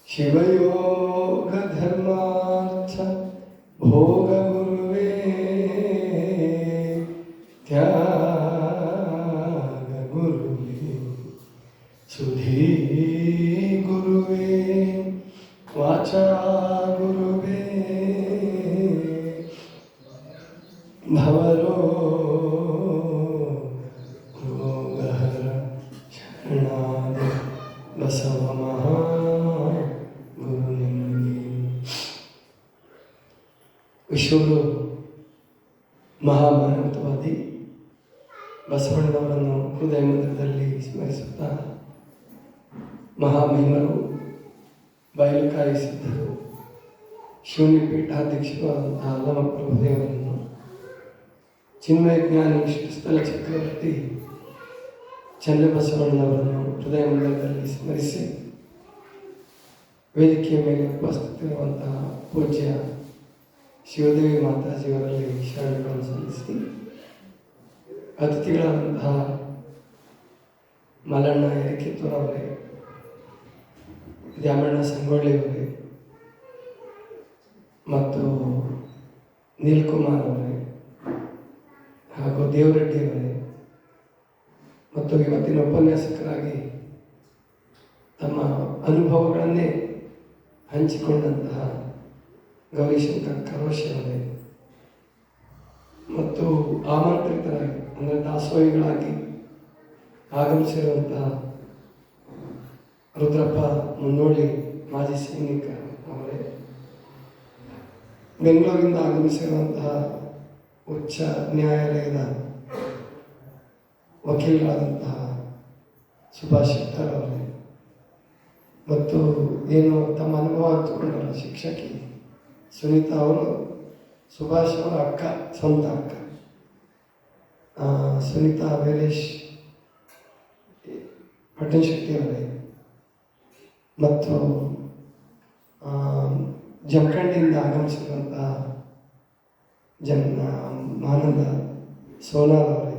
ಶಿವಯೋಗ ಧರ್ಮಾರ್ಥ ಭೋಗ ಗುರುವೇ ತ್ಯಾಗ ಗುರುವೇ ಸುಧೀ ಗುರುವೇ ವಾಚಾ ಗುರುವೇ ಭವರೋ ರೋಗಹರ ಶರಣಾದ ಬಸವ ಮಹಾ ಗುರು ನಿಮಗೆ. ವಿಶ್ವರು ಮಹಾಮಾನವತಾವಾದಿ ಬಸವಣ್ಣನವರನ್ನು ಹೃದಯ ಮಂದಿರದಲ್ಲಿ ಸ್ಮರಿಸುತ್ತಾ ಮಹಾಮಹಿಮರು ಬಯಲುಕಾಯಿ ಸಿದ್ಧರು ಶೂನ್ಯ ಪೀಠಾಧ್ಯಕ್ಷರು ಆದಂತಹ ಅಲ್ಲಮ ಪ್ರಭುದೇವರನ್ನು ಚಿನ್ಮಯ ಜ್ಞಾನಿ ಶ್ರೀಸ್ಥಲ ಚಕ್ರವರ್ತಿ ಚನ್ನಬಸವಣ್ಣನವರನ್ನು ಹೃದಯ ಮಂದಿರದಲ್ಲಿ ಸ್ಮರಿಸಿ ವೇದಿಕೆಯ ಮೇಲೆ ಉಪಸ್ಥಿತರಿರುವಂತಹ ಪೂಜ್ಯ ಶಿವದೇವಿ ಮಾತಾಜಿಯವರಲ್ಲಿ ಶರಣಗಳನ್ನು ಸಲ್ಲಿಸಿ ಅತಿಥಿಗಳಾದಂತಹ ಮಲ್ಲಣ್ಣ ಎರಿಕಿತ್ತೂರವರೇ, ದ್ಯಾಮಣ್ಣ ಸಂಗೊಳ್ಳಿಯವರೇ ಮತ್ತು ನೀಲ್ಕುಮಾರ್ ಅವರೇ ಹಾಗೂ ದೇವರೆಡ್ಡಿಯವರೇ ಮತ್ತು ಇವತ್ತಿನ ಉಪನ್ಯಾಸಕರಾಗಿ ತಮ್ಮ ಅನುಭವಗಳನ್ನೇ ಹಂಚಿಕೊಂಡಂತಹ ಗೌರಿಶಂಕರ್ ಕರೋಶಿ ಅವರೇ ಮತ್ತು ಆಮಂತ್ರಿತರಾಗಿ ಅಂದರೆ ದಾಸೋಹಿಗಳಾಗಿ ಆಗಮಿಸಿರುವಂತಹ ರುದ್ರಪ್ಪ ಮುನ್ನೋಳಿ ಮಾಜಿ ಸೈನಿಕ ಅವರೇ, ಬೆಂಗಳೂರಿಂದ ಆಗಮಿಸಿರುವಂತಹ ಉಚ್ಚ ನ್ಯಾಯಾಲಯದ ವಕೀಲರಾದಂತಹ ಸುಭಾಷ್ ಶೆಟ್ಟರ್ ಅವರೇ ಮತ್ತು ಏನು ತಮ್ಮ ಅನುಭವ ಹಂಚಿಕೊಂಡಲ್ಲ ಶಿಕ್ಷಕಿ ಸುನೀತಾ ಅವರು, ಸುಭಾಷ್ ಅವರ ಅಕ್ಕ, ಸ್ವಂತ ಅಕ್ಕ ಸುನೀತಾ ವೀರೇಶ್ ಪಟ್ಟಣಶೆಟ್ಟಿ ಅವರೇ ಮತ್ತು ಜಮಖಂಡಿಯಿಂದ ಆಗಮಿಸಿರುವಂತಹ ಮಾನಂದ ಸೋನಾಲ್ ಅವರೇ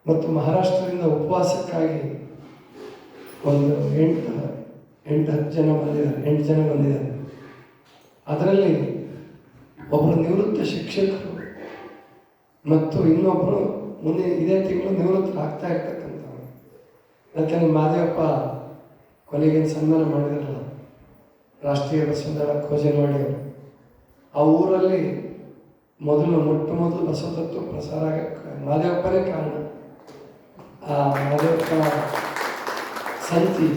ಮತ್ತು ಮಹಾರಾಷ್ಟ್ರದಿಂದ ಉಪವಾಸಕ್ಕಾಗಿ ಒಂದು 8-10 ಜನ ಬಂದಿದ್ದಾರೆ, 8 ಜನ ಬಂದಿದ್ದಾರೆ. ಅದರಲ್ಲಿ ಒಬ್ಬರು ನಿವೃತ್ತ ಶಿಕ್ಷಕರು ಮತ್ತು ಇನ್ನೊಬ್ಬರು ಮುಂದೆ ಇದೇ ತಿಂಗಳು ನಿವೃತ್ತರಾಗ್ತಾ ಇರ್ತಕ್ಕಂಥವ್ರು. ಯಾಕಂದರೆ ಮಾದೇವಪ್ಪ ಕೊನೆಗೆ ಸನ್ಮಾನ ಮಾಡಿದಾರಲ್ಲ ರಾಷ್ಟ್ರೀಯ ಬಸವಣ್ಣನ ಖೋಜನವಾಡಿಯವರು, ಆ ಊರಲ್ಲಿ ಮೊಟ್ಟ ಮೊದಲು ಬಸವ ತತ್ವ ಪ್ರಸಾರ ಆಗಕ್ಕೆ ಮಾದೇವಪ್ಪನೇ ಕಾರಣ. ಆ ಮಾದೇವಪ್ಪ ಸಂತಿ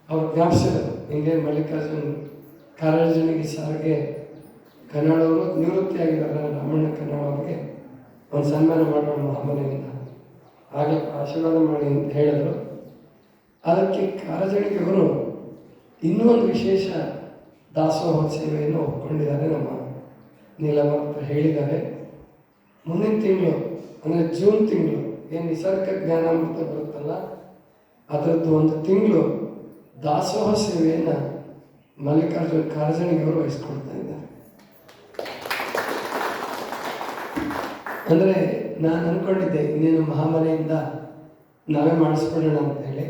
ಅವ್ರು ಜ್ಞಾಪಿಸಿದರು, ಹಿಂಗೆ ಮಲ್ಲಿಕಾರ್ಜುನ್ ಕಾರಾರ್ಜುನಿಗೆ ಸಾರಿಗೆ ಕನ್ನಡವರು ನಿವೃತ್ತಿಯಾಗಿದ್ದಾರೆ, ರಾಮಣ್ಣ ಕನ್ನಡ ಅವ್ರಿಗೆ ಒಂದು ಸನ್ಮಾನ ಮಾಡೋಣ ಮಹಾಮನೆಯಿಂದ ಹಾಗೆ ಆಶೀರ್ವಾದ ಮಾಡಿ ಅಂತ ಹೇಳಿದರು. ಅದಕ್ಕೆ ಕಾರಾರ್ಜುನಿಗೆ ಅವರು ಇನ್ನೂ ಒಂದು ವಿಶೇಷ ದಾಸೋಹ ಸೇವೆಯನ್ನು ಒಪ್ಕೊಂಡಿದ್ದಾರೆ. ನಮ್ಮ ನೀಲಮ್ಮ ಅಂತ ಹೇಳಿದ್ದಾರೆ, ಮುಂದಿನ ತಿಂಗಳು ಅಂದರೆ ಜೂನ್ ತಿಂಗಳು ಏನು ನಿಸರ್ಗ ಜ್ಞಾನಾಮೃತ ಬರುತ್ತಲ್ಲ ಅದರದ್ದು ಒಂದು ತಿಂಗಳು ದಾಸೋಹ ಸೇವೆಯನ್ನು ಮಲ್ಲಿಕಾರ್ಜುನ್ ಕಾರಾರ್ಜುನಿಗೆ ಅವರು ವಹಿಸ್ಕೊಳ್ತಾ ಇದ್ದಾರೆ. ಅಂದರೆ ನಾನು ಅಂದ್ಕೊಂಡಿದ್ದೆ ಇನ್ನೇನು ಮಹಾಮನೆಯಿಂದ ನಾವೇ ಮಾಡಿಸ್ಬಿಡೋಣ ಅಂತೇಳಿ.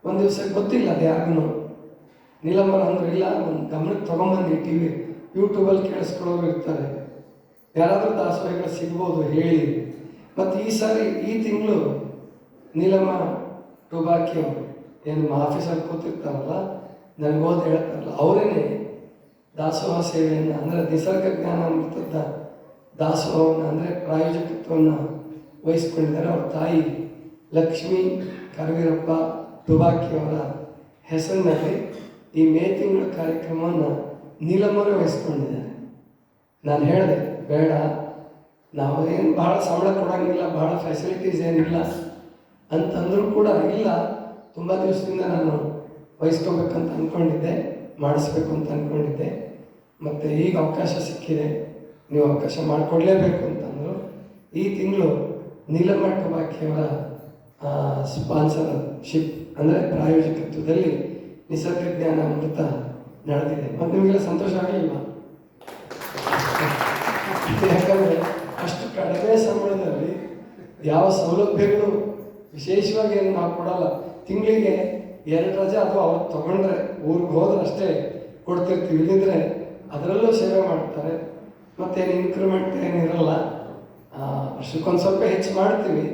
ಒಂದು ದಿವಸ ಗೊತ್ತಿಲ್ಲ ಅದು ಯಾರಿಗೂ, ನೀಲಮ್ಮರು ಅಂದ್ರೆ ಇಲ್ಲ ಒಂದು ಗಮನಕ್ಕೆ ತೊಗೊಂಬಂದು ಯೂಟ್ಯೂಬಲ್ಲಿ ಕೇಳಿಸ್ಕೊಳ್ಳೋರು ಇರ್ತಾರೆ, ಯಾರಾದರೂ ದಾಸೋಹಿಗಳು ಸಿಗ್ಬೋದು ಹೇಳಿ. ಮತ್ತು ಈ ಸಾರಿ ಈ ತಿಂಗಳು ನೀಲಮ್ಮ ಟುಬಾಕಿ ಅವರು ಏನು ಆಫೀಸಲ್ಲಿ ಕೂತಿರ್ತಾರಲ್ಲ, ನನಗೆ ಓದಿ ಹೇಳ್ತಾರಲ್ಲ, ಅವರೇನೆ ದಾಸೋಹ ಸೇವೆಯನ್ನು ಅಂದರೆ ನಿಸರ್ಗ ಜ್ಞಾನಾಮೃತದ ದಾಸೋಹವನ್ನು ಅಂದರೆ ಪ್ರಾಯೋಜಕತ್ವವನ್ನು ವಹಿಸ್ಕೊಂಡಿದ್ದಾರೆ. ಅವ್ರ ತಾಯಿ ಲಕ್ಷ್ಮೀ ಕರವೀರಪ್ಪ ಟುಬಾಕಿಯವರ ಹೆಸರಿನಲ್ಲಿ ಈ ಮೇ ತಿಂಗಳ ಕಾರ್ಯಕ್ರಮವನ್ನು ನೀಲಮ್ಮರೇ ವಹಿಸ್ಕೊಂಡಿದ್ದಾರೆ. ನಾನು ಹೇಳಿದೆ ಬೇಡ, ನಾವೇನು ಭಾಳ ಸಂಬಳ ಕೊಡೋಂಗಿಲ್ಲ, ಭಾಳ ಫೆಸಿಲಿಟೀಸ್ ಏನಿಲ್ಲ ಅಂತಂದರೂ ಕೂಡ ಇಲ್ಲ, ತುಂಬ ದಿವಸದಿಂದ ನಾನು ವಹಿಸ್ಕೋಬೇಕಂತ ಅಂದ್ಕೊಂಡಿದ್ದೆ, ಮಾಡಿಸ್ಬೇಕು ಅಂತ ಅಂದ್ಕೊಂಡಿದ್ದೆ. ಮತ್ತು ಈಗ ಅವಕಾಶ ಸಿಕ್ಕಿದೆ, ನೀವು ಅವಕಾಶ ಮಾಡಿಕೊಡ್ಲೇಬೇಕು ಅಂತಂದರು. ಈ ತಿಂಗಳು ನೀಲಮ್ಮ ಟುಬಾಕಿಯವರ ಸ್ಪಾನ್ಸರ್ಶಿಪ್ ಅಂದರೆ ಪ್ರಾಯೋಜಕತ್ವದಲ್ಲಿ ನಿಸರ್ಗ ಜ್ಞಾನಾಮೃತ ನಡೆದಿದೆ. ಮತ್ತು ನಿಮಗೆಲ್ಲ ಸಂತೋಷ ಆಗಲಿಲ್ಲ, ಯಾಕಂದರೆ ಅಷ್ಟು ಕಡಿಮೆ ಸಂಬಳದಲ್ಲಿ ಯಾವ ಸೌಲಭ್ಯಗಳು ವಿಶೇಷವಾಗಿ ಏನು ನಾವು ಕೊಡಲ್ಲ. ತಿಂಗಳಿಗೆ 2 ರಜೆ ಅಥವಾ ಅವತ್ತು ತೊಗೊಂಡ್ರೆ ಊರಿಗೆ ಹೋದ್ರೆ ಅಷ್ಟೇ ಕೊಡ್ತಿರ್ತೀವಿ. ಇಲ್ಲಿದ್ರೆ ಅದರಲ್ಲೂ ಸೇವೆ ಮಾಡ್ತಾರೆ. ಮತ್ತೇನು ಇನ್ಕ್ರಿಮೆಂಟ್ ಏನಿರಲ್ಲ, ವರ್ಷಕ್ಕೊಂದು ಸ್ವಲ್ಪ ಹೆಚ್ಚು ಮಾಡ್ತೀವಿ.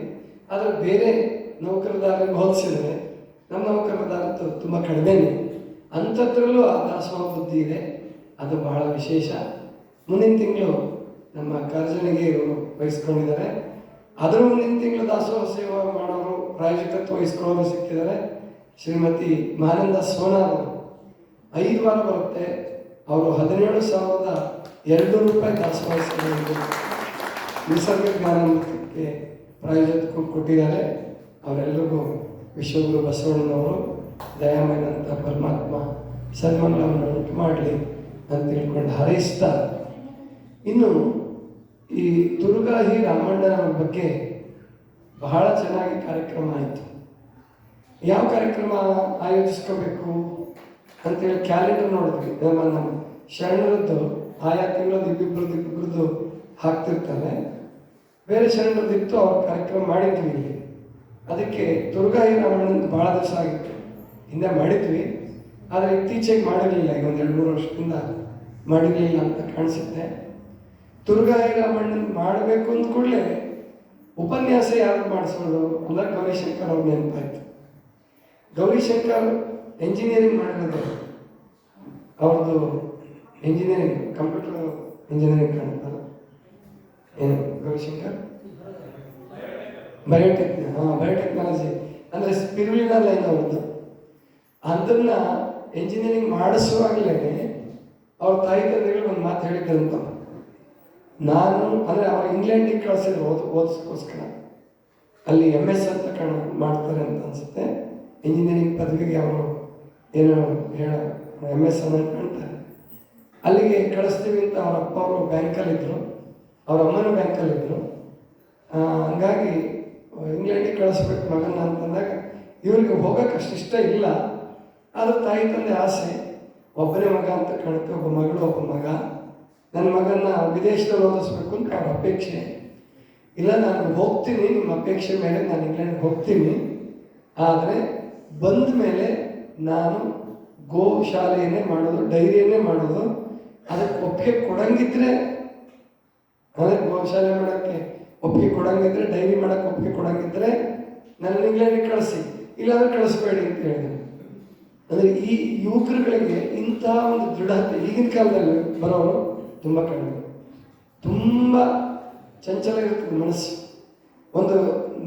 ಆದರೆ ಬೇರೆ ನೌಕರದಾರರಿಗೆ ಹೋಲಿಸಿದ್ರೆ ನಮ್ಮ ನೌಕರದಾರದ್ದು ತುಂಬ ಕಡಿಮೆನೇ. ಅಂಥದ್ರಲ್ಲೂ ಆ ದಾಸೋಹ ಬುದ್ಧಿ ಇದೆ, ಅದು ಬಹಳ ವಿಶೇಷ. ಮುಂದಿನ ತಿಂಗಳು ನಮ್ಮ ಕಾರ್ಜನಿಗೆ ಇವರು ವಹಿಸ್ಕೊಂಡಿದ್ದಾರೆ. ಅದರ ಮುಂದಿನ ತಿಂಗಳು ದಾಸೋಹ ಸೇವಾ ಮಾಡೋರು, ಪ್ರಾಯೋಜಕತ್ವ ವಹಿಸ್ಕೊಳ್ಳೋರು ಸಿಕ್ಕಿದ್ದಾರೆ. ಶ್ರೀಮತಿ ಮಾನಂದ ಸೋನಾ ಅವರು 5 ವಾರ ಬರುತ್ತೆ. ಅವರು 17,200 ರೂಪಾಯಿ ದಾಸೋಹ ಸೇವೆ ನಿಸರ್ಗ ಜ್ಞಾನಕ್ಕೆ ಪ್ರಾಯೋಜಕರು ಕೊಟ್ಟಿದ್ದಾರೆ. ಅವರೆಲ್ಲರಿಗೂ ವಿಶ್ವಗುರು ಬಸವಣ್ಣನವರು ದಯಾಮಯನಂತ ಪರಮಾತ್ಮ ಸನ್ಮಾನವನ್ನು ಉಂಟು ಮಾಡಲಿ ಅಂತ ತಿಳ್ಕೊಂಡು ಹಾರೈಸ್ತಾ, ಇನ್ನು ಈ ತುರುಗಾಹಿ ರಾಮಣ್ಣನವ್ರ ಬಗ್ಗೆ ಬಹಳ ಚೆನ್ನಾಗಿ ಕಾರ್ಯಕ್ರಮ ಆಯಿತು. ಯಾವ ಕಾರ್ಯಕ್ರಮ ಆಯೋಜಿಸ್ಕೋಬೇಕು ಅಂತೇಳಿ ಕ್ಯಾಲೆಂಡರ್ ನೋಡಿದ್ವಿ. ನಮ್ಮ ಶರಣರದ್ದು ಆಯಾ ತಿಂಗಳದ್ದು ಇಬ್ಬಿಬ್ರದ್ದು ಹಾಕ್ತಿರ್ತಾರೆ. ಬೇರೆ ಶರಣರದ್ದಿತ್ತು, ಅವ್ರ ಕಾರ್ಯಕ್ರಮ ಮಾಡಿದ್ವಿ ಇಲ್ಲಿ. ಅದಕ್ಕೆ ತುರುಗಾಹಿ ರಾಮಣ್ಣಂದು ಭಾಳ ದಿವಸ ಆಗಿತ್ತು, ಹಿಂದೆ ಮಾಡಿದ್ವಿ. ಆದರೆ ಇತ್ತೀಚೆಗೆ ಮಾಡಿರಲಿಲ್ಲ, ಈಗ ಒಂದು 2-3 ವರ್ಷದಿಂದ ಮಾಡಿರಲಿಲ್ಲ ಅಂತ ಕಾಣಿಸುತ್ತೆ. ತುರುಗಾಹಿ ರಾಮಣ್ಣನ ಮಾಡಬೇಕು ಅಂದ ಕೂಡಲೇ ಉಪನ್ಯಾಸ ಯಾರು ಮಾಡಿಸೋದು ಅಂದರೆ ಗೌರಿಶಂಕರ್ ಅವ್ರ ನೆನಪಾಯ್ತು. ಗೌರಿಶಂಕರ್ ಎಂಜಿನಿಯರಿಂಗ್ ಮಾಡಿರೋದು, ಅವ್ರದ್ದು ಎಂಜಿನಿಯರಿಂಗ್, ಕಂಪ್ಯೂಟರ್ ಇಂಜಿನಿಯರಿಂಗ್ ಕಾಣ್ತಾರೆ. ಏನು ಗೌರಿಶಂಕರ್? ಬಯೋಟೆಕ್ನಾಲಜಿ ಅಂದರೆ ಸ್ಪಿರುಲಿನಾ ಲೈನ್ ಅವ್ರದ್ದು. ಅದನ್ನು ಎಂಜಿನಿಯರಿಂಗ್ ಮಾಡಿಸುವಾಗಲೇ ಅವ್ರ ತಾಯಿ ತಂದೆಗಳು ಒಂದು ಮಾತು ಹೇಳಿದ್ರಂತ. ನಾನು ಅಂದರೆ ಅವ್ರು ಇಂಗ್ಲೆಂಡಿಗೆ ಕಳಿಸಿದ್ರು ಓದಿಸ್ಕೋಸ್ಕರ. ಅಲ್ಲಿ MS ಅಂತ ಮಾಡ್ತಾರೆ ಅಂತ ಅನಿಸುತ್ತೆ. ಇಂಜಿನಿಯರಿಂಗ್ ಪದವಿಗೆ ಅವರು ಏನೋ MS ಅನ್ನೋದು ಕಾಣ್ತಾರೆ. ಅಲ್ಲಿಗೆ ಕಳಿಸ್ತೀವಿ ಅಂತ ಅವ್ರ ಅಪ್ಪ ಅವರು ಬ್ಯಾಂಕಲ್ಲಿದ್ದರು, ಅವ್ರ ಅಮ್ಮನೂ ಬ್ಯಾಂಕಲ್ಲಿದ್ದರು. ಹಂಗಾಗಿ ಇಂಗ್ಲೆಂಡಿಗೆ ಕಳಿಸ್ಬೇಕು ಮಗನ ಅಂತಂದಾಗ ಇವ್ರಿಗೆ ಹೋಗೋಕೆ ಅಷ್ಟು ಇಷ್ಟ ಇಲ್ಲ. ಆದರೂ ತಾಯಿ ತಂದೆ ಆಸೆ, ಒಬ್ಬನೇ ಮಗ ಅಂತ ಕಾಣುತ್ತೆ, ಒಬ್ಬ ಮಗಳು ಒಬ್ಬ ಮಗ. ನನ್ನ ಮಗನ ವಿದೇಶದಲ್ಲಿ ಓದಿಸ್ಬೇಕು ಅಂತ ಅವ್ರ ಅಪೇಕ್ಷೆ. ಇಲ್ಲ, ನಾನು ಹೋಗ್ತೀನಿ, ನಿಮ್ಮ ಅಪೇಕ್ಷೆ ಮೇಲೆ ನಾನು ಇಂಗ್ಲೆಂಡ್ಗೆ ಹೋಗ್ತೀನಿ. ಆದರೆ ಬಂದ ಮೇಲೆ ನಾನು ಗೋಶಾಲೆಯನ್ನೇ ಮಾಡೋದು, ಡೈರಿಯನ್ನೇ ಮಾಡೋದು. ಅದಕ್ಕೆ ಒಪ್ಪಿಗೆ ಕೊಡಂಗಿದ್ರೆ, ಅದಕ್ಕೆ ಗೋಶಾಲೆ ಮಾಡೋಕ್ಕೆ ಒಪ್ಪಿಗೆ ಕೊಡಂಗಿದ್ರೆ, ಡೈರಿ ಮಾಡೋಕ್ಕೆ ಒಪ್ಪಿಗೆ ಕೊಡಂಗಿದ್ರೆ ನನ್ನ ಇಂಗ್ಲೆಂಡಿಗೆ ಕಳಿಸಿ, ಇಲ್ಲಾಂದ್ರೆ ಕಳಿಸ್ಬೇಡಿ ಅಂತ ಹೇಳಿದೆ. ಅಂದರೆ ಈ ಯುವಕರುಗಳಿಗೆ ಇಂಥ ಒಂದು ದೃಢತೆ ಈಗಿನ ಕಾಲದಲ್ಲಿ ಬರೋರು ತುಂಬ ಕಡಿಮೆ. ತುಂಬ ಚಂಚಲ ಇರ್ತದೆ ಮನಸ್ಸು. ಒಂದು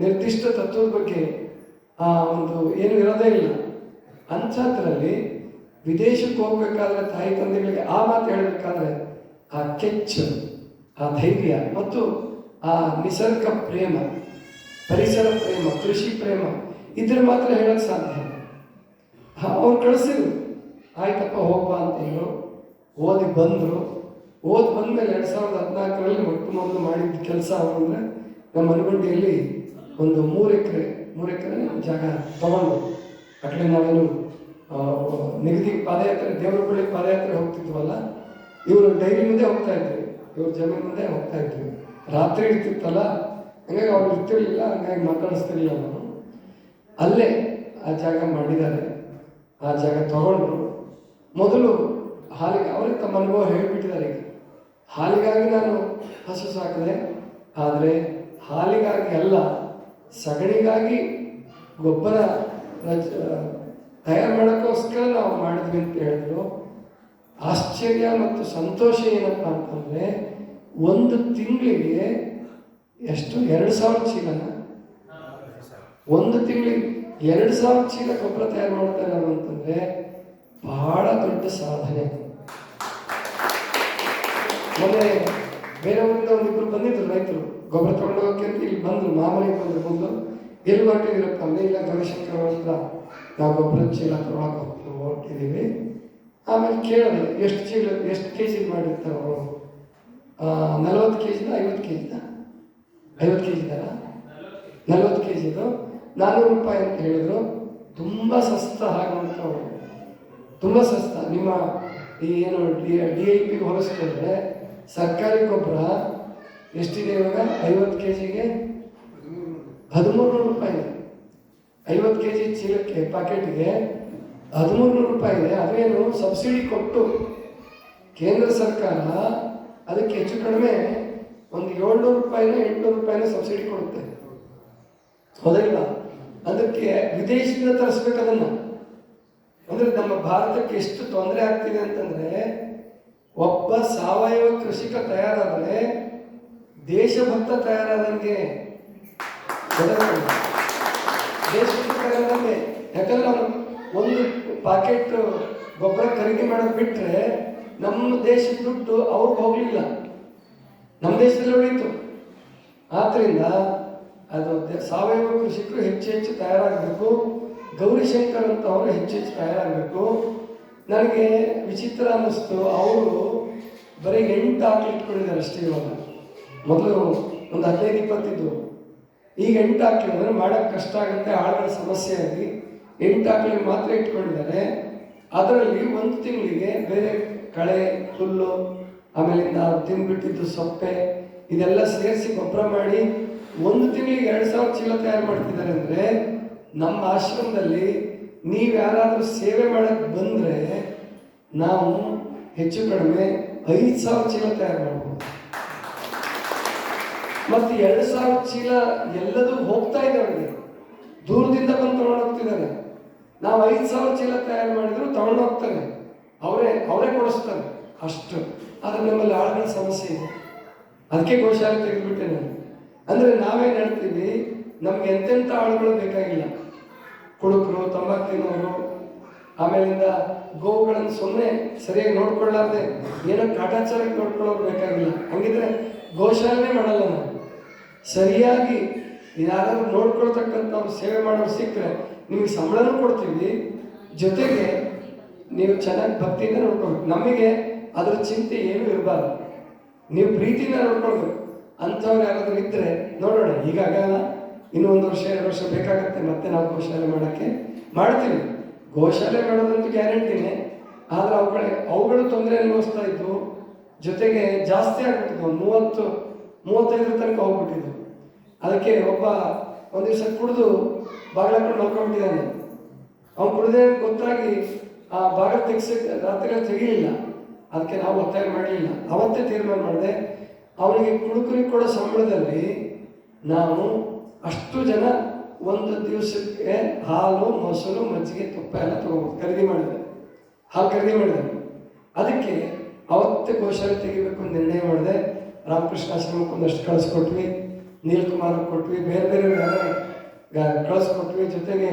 ನಿರ್ದಿಷ್ಟ ತತ್ವದ ಬಗ್ಗೆ ಒಂದು ಏನು ಇರೋದೇ ಇಲ್ಲ. ಅಂಥದ್ರಲ್ಲಿ ವಿದೇಶಕ್ಕೆ ಹೋಗ್ಬೇಕಾದ್ರೆ ತಾಯಿ ತಂದೆಗಳಿಗೆ ಆ ಮಾತು ಹೇಳಬೇಕಾದ್ರೆ ಆ ಕೆಚ್ಚು, ಆ ಧೈರ್ಯ ಮತ್ತು ಆ ನಿಸರ್ಗ ಪ್ರೇಮ, ಪರಿಸರ ಪ್ರೇಮ, ಕೃಷಿ ಪ್ರೇಮ ಇದ್ರೆ ಮಾತ್ರ ಹೇಳಕ್ಕೆ ಸಾಧ್ಯ. ಅವ್ರು ಕಳಿಸಿದ್ರು, ಆಯ್ತಪ್ಪ ಹೋಗ್ಬಾ ಅಂತಂದರು. ಓದಿ ಬಂದರು. ಬಂದಮೇಲೆ 2014ರಲ್ಲಿ ಮೊದಲು ಮಾಡಿದ ಕೆಲಸ ಅಂದರೆ ನಮ್ಮ ಮನಗುಂಡಿಯಲ್ಲಿ ಒಂದು 3 ಎಕರೆ ಜಾಗ ತಗೊಂಡು, ಆ ಕಡೆ ನಾವೇನು ನಿಗದಿ ಪಾದಯಾತ್ರೆ, ದೇವರ ಬಳಿ ಪಾದಯಾತ್ರೆ ಹೋಗ್ತಿದ್ವಲ್ಲ, ಇವರು ಡೈರಿ ಮುಂದೆ ಹೋಗ್ತಾ ಇದ್ವಿ, ಇವ್ರ ಜಮೀನು ಮುಂದೆ ಹೋಗ್ತಾ ಇದ್ವಿ. ರಾತ್ರಿ ಇರ್ತಿತ್ತಲ್ಲ, ಹಂಗಾಗಿ ಅವ್ರು ಇರ್ತಿರ್ಲಿಲ್ಲ, ಹಂಗಾಗಿ ಮಾತಾಡಿಸ್ತಿರ್ಲಿಲ್ಲ ನಾನು. ಅಲ್ಲೇ ಆ ಜಾಗ ಮಾಡಿದ್ದಾರೆ. ಆ ಜಾಗ ತಗೊಂಡ್ರು. ಮೊದಲು ಹಾಲಿಗೆ ಅವರೇ ತಮ್ಮ ಅನುಭವ ಹೇಳಿಬಿಟ್ಟಿದ್ದಾರೆ. ಈಗ ಹಾಲಿಗಾಗಿ ನಾನು ಹಸು ಸಾಕಿದೆ, ಆದರೆ ಹಾಲಿಗಾಗಿ ಅಲ್ಲ, ಸಗಣಿಗಾಗಿ ಗೊಬ್ಬರ ತಯಾರು ಮಾಡೋಕ್ಕೋಸ್ಕರ ನಾವು ಮಾಡಿದ್ವಿ ಅಂತ ಹೇಳಿದ್ರು. ಆಶ್ಚರ್ಯ ಮತ್ತು ಸಂತೋಷ ಏನಪ್ಪ ಅಂತಂದರೆ, ಒಂದು ತಿಂಗಳಿಗೆ ಎಷ್ಟು 2,000 ಚೀಲನ, ಒಂದು ತಿಂಗಳಿಗೆ 2,000 ಚೀಲ ಗೊಬ್ಬರ ತಯಾರು ಮಾಡ್ತಾರೆ ಅಂತಂದರೆ ಬಹಳ ದೊಡ್ಡ ಸಾಧನೆ. ಮೊನ್ನೆ ಬೇರೆ ಊರಿಂದ ಒಂದಿಬ್ಬರು ಬಂದಿದ್ರು ರೈತರು ಗೊಬ್ಬರ ತಗೊಂಡು ಹೋಗೋಕೆ ಅಂತ. ಇಲ್ಲಿ ಬಂದರು, ಮಾಮೂಲಿ ಬಂದು ಎಲ್ಲಿ ಹೊರಟಿದ್ದೀರಪ್ಪ ಅಂದರೆ, ಇಲ್ಲ ಗೌರಿಶಂಕರ್ ಹತ್ರ ನಾವು ಗೊಬ್ಬರದ ಚೀಲ ತಗೊಳಕ್ಕೆ ಹೊರಟಿದ್ದೀವಿ. ಆಮೇಲೆ ಕೇಳಿದೆ, ಎಷ್ಟು ಕೆಜಿ ಮಾಡಿರ್ತಾರೆ ಅವರು? 40 ಕೆಜಿನ 50 ಕೆಜಿನ? 50 ಕೆಜಿದಾರ? 40 ಕೆಜಿದು 400 ರೂಪಾಯಿ ಅಂತ ಹೇಳಿದ್ರು. ತುಂಬ ಸಸ್ತ ಹಾಗಂತ ಅವರು, ತುಂಬ ಸಸ್ತ. ನಿಮ್ಮ ಈ ಏನು DIP ಹೋಲಿಸ್ಕೊಂಡ್ರೆ ಸರ್ಕಾರಿ ಗೊಬ್ಬರ ಎಷ್ಟಿದೆ ಇವಾಗ? 50 ಕೆಜಿಗೆ 1,300 ರೂಪಾಯಿ. 50 kg ಚೀಲಕ್ಕೆ ಪ್ಯಾಕೆಟ್ಗೆ 1300 ರೂಪಾಯಿ ಇದೆ. ಅದೇನು ಸಬ್ಸಿಡಿ ಕೊಟ್ಟು ಕೇಂದ್ರ ಸರ್ಕಾರ ಅದಕ್ಕೆ ಹೆಚ್ಚು ಕಡಿಮೆ ಒಂದು 700 ರೂಪಾಯಿನ 800 ರೂಪಾಯಿನ ಸಬ್ಸಿಡಿ ಕೊಡುತ್ತೆ, ಹೌದಿಲ್ಲ? ಅದಕ್ಕೆ ವಿದೇಶದಿಂದ ತರಿಸ್ಬೇಕು ಅದನ್ನ. ಅಂದ್ರೆ ನಮ್ಮ ಭಾರತಕ್ಕೆ ಎಷ್ಟು ತೊಂದರೆ ಆಗ್ತಿದೆ ಅಂತಂದ್ರೆ, ಒಬ್ಬ ಸಾವಯವ ಕೃಷಿಕ ತಯಾರಾದರೆ ದೇಶಭಕ್ತ ತಯಾರಾದಂಗೆ, ದೇಶಭಕ್ತ ತಯಾರಾದಂಗೆ. ಯಾಕಂದ್ರೆ ಅವನು ಒಂದು ಪ್ಯಾಕೆಟ್ ಗೊಬ್ಬರ ಖರೀದಿ ಮಾಡೋದು ಬಿಟ್ಟರೆ ನಮ್ಮ ದೇಶದ ದುಡ್ಡು ಅವ್ರಿಗೆ ಹೋಗ್ಲಿಲ್ಲ, ನಮ್ಮ ದೇಶದಲ್ಲಿ ಉಳಿತು. ಆದ್ರಿಂದ ಅದು ಸಾವಯವ ಕೃಷಿಕರು ಹೆಚ್ಚು ತಯಾರಾಗಬೇಕು. ಗೌರಿಶಂಕರ್ ಅಂತ ಅವರು ಹೆಚ್ಚು ತಯಾರಾಗಬೇಕು. ನನಗೆ ವಿಚಿತ್ರ ಅನ್ನಿಸ್ತು, ಅವರು ಬರೀ 8 ಆಕಳು ಇಟ್ಕೊಂಡಿದ್ದಾರೆ ಅಷ್ಟೇ. ಇವಾಗ ಮೊದಲು ಒಂದು 15-20 ಇದ್ವು, ಈಗ 8 ಆಕಳು ಅಂದರೆ ಮಾಡೋಕ್ಕೆ ಕಷ್ಟ ಆಗುತ್ತೆ, ಆಳುಗಳ ಸಮಸ್ಯೆ ಆಗಿ 8 ಆಕಳಿಗೆ ಮಾತ್ರ ಇಟ್ಕೊಂಡಿದ್ದಾರೆ. ಅದರಲ್ಲಿ ಒಂದು ತಿಂಗಳಿಗೆ ಬೇರೆ ಕಳೆ, ಹುಲ್ಲು, ಆಮೇಲಿಂದ ತಿಂದ್ಬಿಟ್ಟಿದ್ದು ಸೊಪ್ಪೆ ಇದೆಲ್ಲ ಸೇರಿಸಿ ಗೊಬ್ಬರ ಮಾಡಿ ಒಂದು ತಿಂಗಳಿಗೆ 2000 ಚೀಲ ತಯಾರು ಮಾಡ್ತಿದ್ದಾರೆ. ಅಂದರೆ ನಮ್ಮ ಆಶ್ರಮದಲ್ಲಿ ನೀವು ಯಾರಾದರೂ ಸೇವೆ ಮಾಡಕ್ಕೆ ಬಂದರೆ ನಾವು ಹೆಚ್ಚು ಕಡಿಮೆ 5000 ಚೀಲ ತಯಾರು ಮಾಡ್ಬೋದು. ಮತ್ತು 2000 ಚೀಲ ಎಲ್ಲದೂ ಹೋಗ್ತಾ ಇದೆ ಅವರಿಗೆ, ದೂರದಿಂದ ಬಂದು ತಗೊಂಡು ಹೋಗ್ತಿದ್ದಾರೆ. ನಾವು 5000 ಚೀಲ ತಯಾರು ಮಾಡಿದ್ರು ತಗೊಂಡು ಹೋಗ್ತಾರೆ, ಅವರೇ ಕೊಡಿಸ್ತಾರೆ ಅಷ್ಟು. ಆದರೆ ನಮ್ಮಲ್ಲಿ ಆಳುಗಳ ಸಮಸ್ಯೆ ಇದೆ, ಅದಕ್ಕೆ ಗೋಶಾಲೆ ತೆಗೆದುಬಿಟ್ಟೆ ನಾನು. ಅಂದರೆ ನಾವೇನು ಹೇಳ್ತೀವಿ, ನಮ್ಗೆ ಎಂತೆಂಥ ಆಳುಗಳು ಬೇಕಾಗಿಲ್ಲ. ಕುಡುಕರು, ತಂಬಾಕು ತಿನ್ನೋರು, ಆಮೇಲಿಂದ ಗೋವುಗಳನ್ನು ಸುಮ್ಮನೆ ಸರಿಯಾಗಿ ನೋಡ್ಕೊಳ್ಳಾರ್ದೆ ಏನೋ ಕಾಟಾಚಾರಕ್ಕೆ ನೋಡ್ಕೊಳ್ಳೋರು ಬೇಕಾಗಿಲ್ಲ. ಹಂಗಿದ್ರೆ ಗೋಶಾಲೆ ಮಾಡಲ್ಲ ನಾವು. ಸರಿಯಾಗಿ ಯಾರಾದ್ರೂ ನೋಡ್ಕೊಳ್ತಕ್ಕಂಥವ್ರು ಸೇವೆ ಮಾಡೋರು ಸಿಕ್ಕರೆ ನಿಮಗೆ ಸಂಬಳನೂ ಕೊಡ್ತೀವಿ, ಜೊತೆಗೆ ನೀವು ಚೆನ್ನಾಗಿ ಭಕ್ತಿಯಿಂದ ನೋಡ್ಕೊಳ್ಬೇಕು. ನಮಗೆ ಅದರ ಚಿಂತೆ ಏನೂ ಇರಬಾರ್ದು, ನೀವು ಪ್ರೀತಿಯಿಂದ ನೋಡ್ಕೊಳ್ಬೇಕು. ಅಂಥವ್ರು ಯಾರಾದರೂ ಇದ್ದರೆ ನೋಡೋಣ. ಈಗಾಗಲ್ಲ, ಇನ್ನೂ 1 ವರ್ಷ 2 ವರ್ಷ ಬೇಕಾಗತ್ತೆ ಮತ್ತೆ ನಾವು ಗೋಶಾಲೆ ಮಾಡೋಕ್ಕೆ. ಮಾಡ್ತೀವಿ, ಗೋಶಾಲೆ ಮಾಡೋದಂತೂ ಗ್ಯಾರಂಟಿನೇ. ಆದರೆ ಅವುಗಳು ತೊಂದರೆ ಅನುಭವಿಸ್ತಾ ಇದ್ವು, ಜೊತೆಗೆ ಜಾಸ್ತಿ ಆಗ್ಬಿಟ್ಟಿದ್ವು. 30-35 ತನಕ ಹೋಗ್ಬಿಟ್ಟಿದ್ವು. ಅದಕ್ಕೆ ಒಬ್ಬ ಒಂದು ದಿವಸ ಕುಡಿದು ಬಾಗಿಲಕೊಂಡು ಮಲ್ಕೊಂಡ್ಬಿಟ್ಟಿದ್ದಾನೆ. ಅವ್ನು ಕುಡಿದೇ ಗೊತ್ತಾಗಿ ಆ ಬಾಗಿಲು ರಾತ್ರಿ ತೆಗಿಲಿಲ್ಲ. ಅದಕ್ಕೆ ನಾವು ಒತ್ತಾಯ ಮಾಡಲಿಲ್ಲ. ಅವತ್ತೇ ತೀರ್ಮಾನ ಮಾಡಿದೆ, ಅವನಿಗೆ ಕುಡುಕರಿಗೆ ಕೊಡೋ ಸಂಬಳದಲ್ಲಿ ನಾವು ಅಷ್ಟು ಜನ ಒಂದು ದಿವಸಕ್ಕೆ ಹಾಲು, ಮೊಸರು, ಮಜ್ಜಿಗೆ, ತುಪ್ಪ ಎಲ್ಲ ತಗೋಬೋದು. ಹಾಲು ಖರೀದಿ ಮಾಡಿದೆ. ಅದಕ್ಕೆ ಅವತ್ತೇ ಗೋಶಾಲೆ ತೆಗಿಬೇಕು ಅಂತ ನಿರ್ಣಯ ಮಾಡಿದೆ. ರಾಮಕೃಷ್ಣ ಆಶ್ರಮಕ್ಕೆ ಒಂದಷ್ಟು ಕಳಿಸ್ಕೊಟ್ವಿ, ನೀಲ್ಕುಮಾರ್ ಕೊಟ್ವಿ, ಬೇರೆ ಬೇರೆ ಕಳಿಸ್ಕೊಟ್ವಿ. ಜೊತೆಗೆ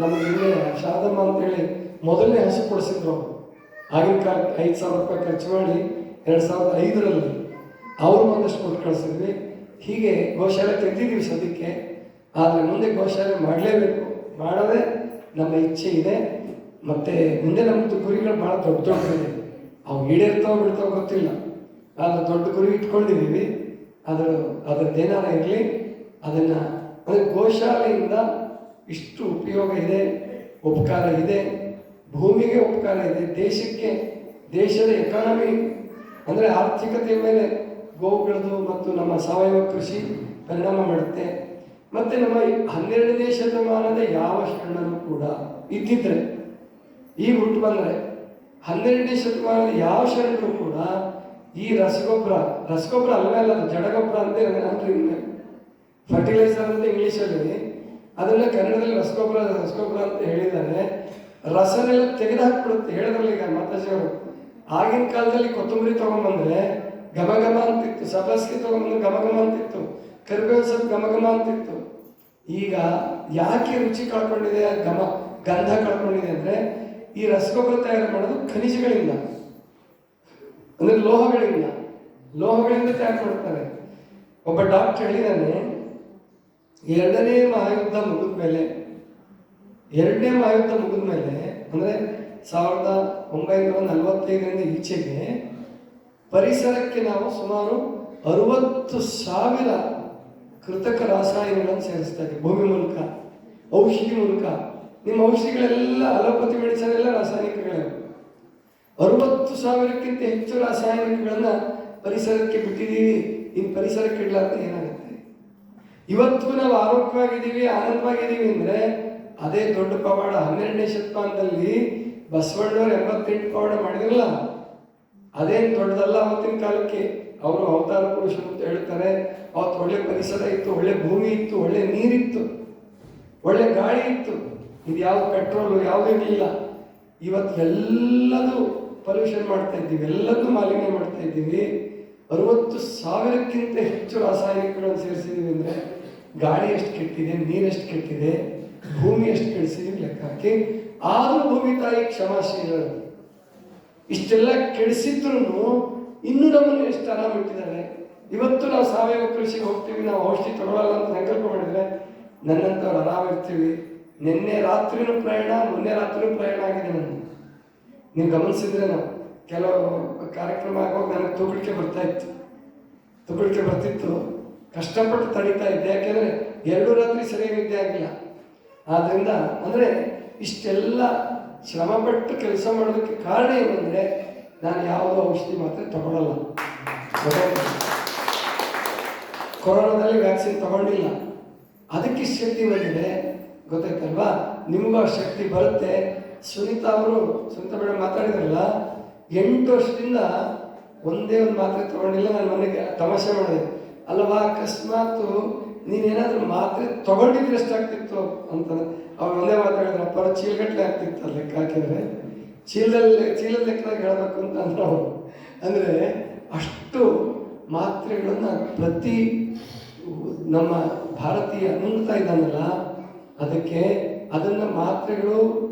ನಮಗೆ ಇಲ್ಲೇ ಶಾರದಮ್ಮ ಅಂತೇಳಿ ಮೊದಲನೇ ಹಸು ಕೊಡಿಸಿದ್ರು ಅವರು. ಆಗಿನ ಕಾಲಕ್ಕೆ 5000 ರೂಪಾಯಿ ಖರ್ಚು ಮಾಡಿ 2005ರಲ್ಲಿ ಅವರು ಒಂದಷ್ಟು ಕೊಟ್ಟು ಕಳಿಸಿದ್ವಿ. ಹೀಗೆ ಗೋಶಾಲೆ ತೆಗೆದಿದ್ದೀವಿ ಸದ್ಯಕ್ಕೆ. ಆದರೆ ಮುಂದೆ ಗೋಶಾಲೆ ಮಾಡಲೇಬೇಕು, ಮಾಡೋದೇ ನಮ್ಮ ಇಚ್ಛೆ ಇದೆ. ಮತ್ತು ಮುಂದೆ ನಮ್ಮದು ಗುರಿಗಳು ಭಾಳ ದೊಡ್ಡದಿದೆ. ಅವು ಈಡೇರ್ತಾವ ಬಿಡ್ತಾವ ಗೊತ್ತಿಲ್ಲ, ಆದರೆ ದೊಡ್ಡ ಗುರಿ ಇಟ್ಕೊಂಡಿದ್ದೀವಿ. ಅದರದ್ದೇನಾರ ಇರಲಿ, ಅದನ್ನು ಅಂದರೆ ಗೋಶಾಲೆಯಿಂದ ಇಷ್ಟು ಉಪಯೋಗ ಇದೆ, ಉಪಕಾರ ಇದೆ, ಭೂಮಿಗೆ ಉಪಕಾರ ಇದೆ, ದೇಶಕ್ಕೆ, ದೇಶದ ಎಕಾನಮಿ ಅಂದರೆ ಆರ್ಥಿಕತೆಯ ಮೇಲೆ ಗೋವುಗಳದು ಮತ್ತು ನಮ್ಮ ಸಾವಯವ ಕೃಷಿ ಪರಿಣಾಮ ಮಾಡುತ್ತೆ. ಮತ್ತು ನಮ್ಮ 12ನೇ ಶತಮಾನದ ಯಾವ ಶರಣರು ಕೂಡ ಇದ್ದಿದ್ರೆ, ಈಗ ಹುಟ್ಟು ಬಂದರೆ 12ನೇ ಶತಮಾನದ ಯಾವ ಶರಣರು ಕೂಡ ಈ ರಸಗೊಬ್ಬರ ಅಲ್ಲವೇ ಅಲ್ಲ, ಅದು ಜಡಗೊಬ್ಬರ ಅಂತ ಅಂದ್ರೆ ಫರ್ಟಿಲೈಸರ್ ಅಂತ ಇಂಗ್ಲೀಷಲ್ಲಿ, ಅದನ್ನು ಕನ್ನಡದಲ್ಲಿ ರಸಗೊಬ್ಬರ ಅಂತ ಹೇಳಿದ್ದಾರೆ. ರಸನೆಲ್ಲ ತೆಗೆದು ಹಾಕ್ಬಿಡುತ್ತೆ. ಹೇಳಿದ್ರಲ್ಲ ಈಗ ಮಾತಾಜಿಯವರು, ಆಗಿನ ಕಾಲದಲ್ಲಿ ಕೊತ್ತಂಬರಿ ತೊಗೊಂಬಂದ್ರೆ ಘಮ ಘಮ ಅಂತಿತ್ತು, ಸಬ್ಬಸಿಗೆ ತೊಗೊಂಬಂದ್ರೆ ಘಮ ಘಮ ಅಂತಿತ್ತು, ಕರಿಬೇವು ಸೊಪ್ಪು ಘಮ ಘಮ ಅಂತಿತ್ತು. ಈಗ ಯಾಕೆ ರುಚಿ ಕಳ್ಕೊಂಡಿದೆ, ಗಂಧ ಕಳ್ಕೊಂಡಿದೆ ಅಂದರೆ ಈ ರಸಗೊಬ್ಬರ ತಯಾರು ಮಾಡೋದು ಖನಿಜಗಳಿಂದ, ಅಂದರೆ ಲೋಹಗಳಿಂದ ತಯಾರು ಮಾಡ್ತಾರೆ. ಒಬ್ಬ ಡಾಕ್ಟರ್ ಹೇಳಿದಾನೆ, 2ನೇ ಮಹಾಯುದ್ಧ ಮುಗಿದ ಮೇಲೆ ಅಂದರೆ 1945ರಿಂದ ಈಚೆಗೆ ಪರಿಸರಕ್ಕೆ ನಾವು ಸುಮಾರು 60,000 ಕೃತಕ ರಾಸಾಯನಿಗಳನ್ನು ಸೇರಿಸ್ತಾ ಇದ್ದೀವಿ. ಭೂಮಿ ಮೂಲಕ, ಔಷಧಿ ಮೂಲಕ. ನಿಮ್ಮ ಔಷಧಿಗಳೆಲ್ಲ ಅಲೋಪತಿ ಮೆಡಿಸನ್ ಎಲ್ಲ ರಾಸಾಯನಿಕಗಳೇ. 60,000ಕ್ಕಿಂತ ಹೆಚ್ಚು ರಾಸಾಯನಿಕಗಳನ್ನು ಪರಿಸರಕ್ಕೆ ಬಿಟ್ಟಿದ್ದೀವಿ. ಇನ್ನು ಪರಿಸರಕ್ಕೆ ಇಡಲಾರ್ದೆ ಏನಾಗುತ್ತೆ? ಇವತ್ತು ನಾವು ಆರೋಗ್ಯವಾಗಿದ್ದೀವಿ, ಆನಂದವಾಗಿದ್ದೀವಿ ಅಂದರೆ ಅದೇ ದೊಡ್ಡ ಪವಾಡ 12ನೇ ಶತಮಾನದಲ್ಲಿ ಬಸವಣ್ಣವ್ರು 88 ಪವಾಡ ಮಾಡಿದ್ರಲ್ಲ, ಅದೇನು ದೊಡ್ಡದಲ್ಲ ಅವತ್ತಿನ ಕಾಲಕ್ಕೆ. ಅವರು ಅವತಾರ ಪುರುಷರು ಅಂತ ಹೇಳ್ತಾರೆ. ಅವತ್ತು ಒಳ್ಳೆ ಪರಿಸರ ಇತ್ತು, ಒಳ್ಳೆ ಭೂಮಿ ಇತ್ತು, ಒಳ್ಳೆ ನೀರಿತ್ತು, ಒಳ್ಳೆ ಗಾಳಿ ಇತ್ತು. ಇದು ಯಾವ್ದು ಪೆಟ್ರೋಲು ಯಾವುದೂ ಇರಲಿಲ್ಲ. ಇವತ್ತು ಎಲ್ಲದೂ ಪೊಲ್ಯೂಷನ್ ಮಾಡ್ತಾ ಇದ್ದೀವಿ, ಎಲ್ಲದೂ ಮಾಲಿನ್ಯ ಮಾಡ್ತಾ ಇದ್ದೀವಿ. 60,000ಕ್ಕಿಂತ ಹೆಚ್ಚು ರಾಸಾಯನಿಕಗಳನ್ನು ಸೇರಿಸಿದ್ದೀವಿ. ಅಂದರೆ ಗಾಳಿ ಎಷ್ಟು ಕೆಟ್ಟಿದೆ, ನೀರೆಷ್ಟು ಕೆಟ್ಟಿದೆ, ಭೂಮಿ ಎಷ್ಟು ಕೆಡಿಸಿದೀವಿ ಲೆಕ್ಕ ಹಾಕಿ. ಆದರೂ ಭೂಮಿ ತಾಯಿ ಕ್ಷಮಾಶೀಲರು. ಇಷ್ಟೆಲ್ಲ ಕೆಡಿಸಿದ್ರು ಇನ್ನೂ ನಮ್ಮನ್ನು ಎಷ್ಟು ಆರಾಮಿಟ್ಟಿದ್ದಾರೆ. ಇವತ್ತು ನಾವು ಸಾವಯವ ಕೃಷಿಗೆ ಹೋಗ್ತೀವಿ, ನಾವು ಔಷಧಿ ತಗೊಳ್ಳಲ್ಲ ಅಂತ ಸಂಕಲ್ಪ ಮಾಡಿದರೆ ನನ್ನಂಥವ್ರು ಆರಾಮಿರ್ತೀವಿ. ನಿನ್ನೆ ರಾತ್ರಿನೂ ಪ್ರಯಾಣ, ಮೊನ್ನೆ ರಾತ್ರಿನೂ ಪ್ರಯಾಣ ಆಗಿದೆ ನನ್ನ. ನೀವು ಗಮನಿಸಿದ್ರೆ ನಾವು ಕೆಲವು ಕಾರ್ಯಕ್ರಮ ಆಗುವಾಗ ನನಗೆ ತೂಕಡಿಕೆ ಬರ್ತಿತ್ತು. ಕಷ್ಟಪಟ್ಟು ತಡೀತಾ ಇದ್ದೆ, ಯಾಕೆಂದರೆ 2 ರಾತ್ರಿ ಸರಿಯಾಗಿ ನಿದ್ದೆ ಆಗಿಲ್ಲ. ಆದ್ದರಿಂದ ಅಂದರೆ ಇಷ್ಟೆಲ್ಲ ಶ್ರಮಪಟ್ಟು ಕೆಲಸ ಮಾಡೋದಕ್ಕೆ ಕಾರಣ ಏನಂದರೆ ನಾನು ಯಾವುದೋ ಔಷಧಿ ಮಾತ್ರ ತಗೊಳ್ಳಲ್ಲ. ಕೊರೋನಾದಲ್ಲಿ ವ್ಯಾಕ್ಸಿನ್ ತಗೊಂಡಿಲ್ಲ, ಅದಕ್ಕೆ ಶಕ್ತಿ ಬಂದಿದೆ. ಗೊತ್ತಾಯ್ತಲ್ವಾ? ನಿಮಗೂ ಆ ಶಕ್ತಿ ಬರುತ್ತೆ. ಸುನೀತಾ ಮೇಡಮ್ ಮಾತಾಡಿದ್ರಲ್ಲ, 8 ವರ್ಷದಿಂದ ಒಂದೇ ಒಂದು ಮಾತ್ರೆ ತಗೊಂಡಿಲ್ಲ. ನಾನು ಮನೆಗೆ ತಮಾಷೆ ಮಾಡಿದೆ, ಅಲ್ಲವಾ ಅಕಸ್ಮಾತ್ ನೀನೇನಾದರೂ ಮಾತ್ರೆ ತಗೊಂಡಿದ್ರೆ ಎಷ್ಟಾಗ್ತಿತ್ತು ಅಂತ. ಅವ್ರು ಒಂದೇ ಮಾತಾಡಿದ್ರು, ಅಪ್ಪ ಚೀಲಗಟ್ಟಲೆ ಆಗ್ತಿತ್ತು ಅಲ್ಲಿ ಲೆಕ್ಕ ಹಾಕಿದ್ರೆ. ಚೀಲದ ಲೆಕ್ಕದಾಗ ಹೇಳಬೇಕು ಅಂತ ಅಂದ್ರೆ ಅವರು ಅಂದರೆ ಅಷ್ಟು ಮಾತ್ರೆಗಳನ್ನು ಪ್ರತಿ ನಮ್ಮ ಭಾರತೀಯ ನುಂಗ್ತಾ ಇದ್ದಾನಲ್ಲ, ಅದಕ್ಕೆ ಅದನ್ನು ಮಾತ್ರೆಗಳು,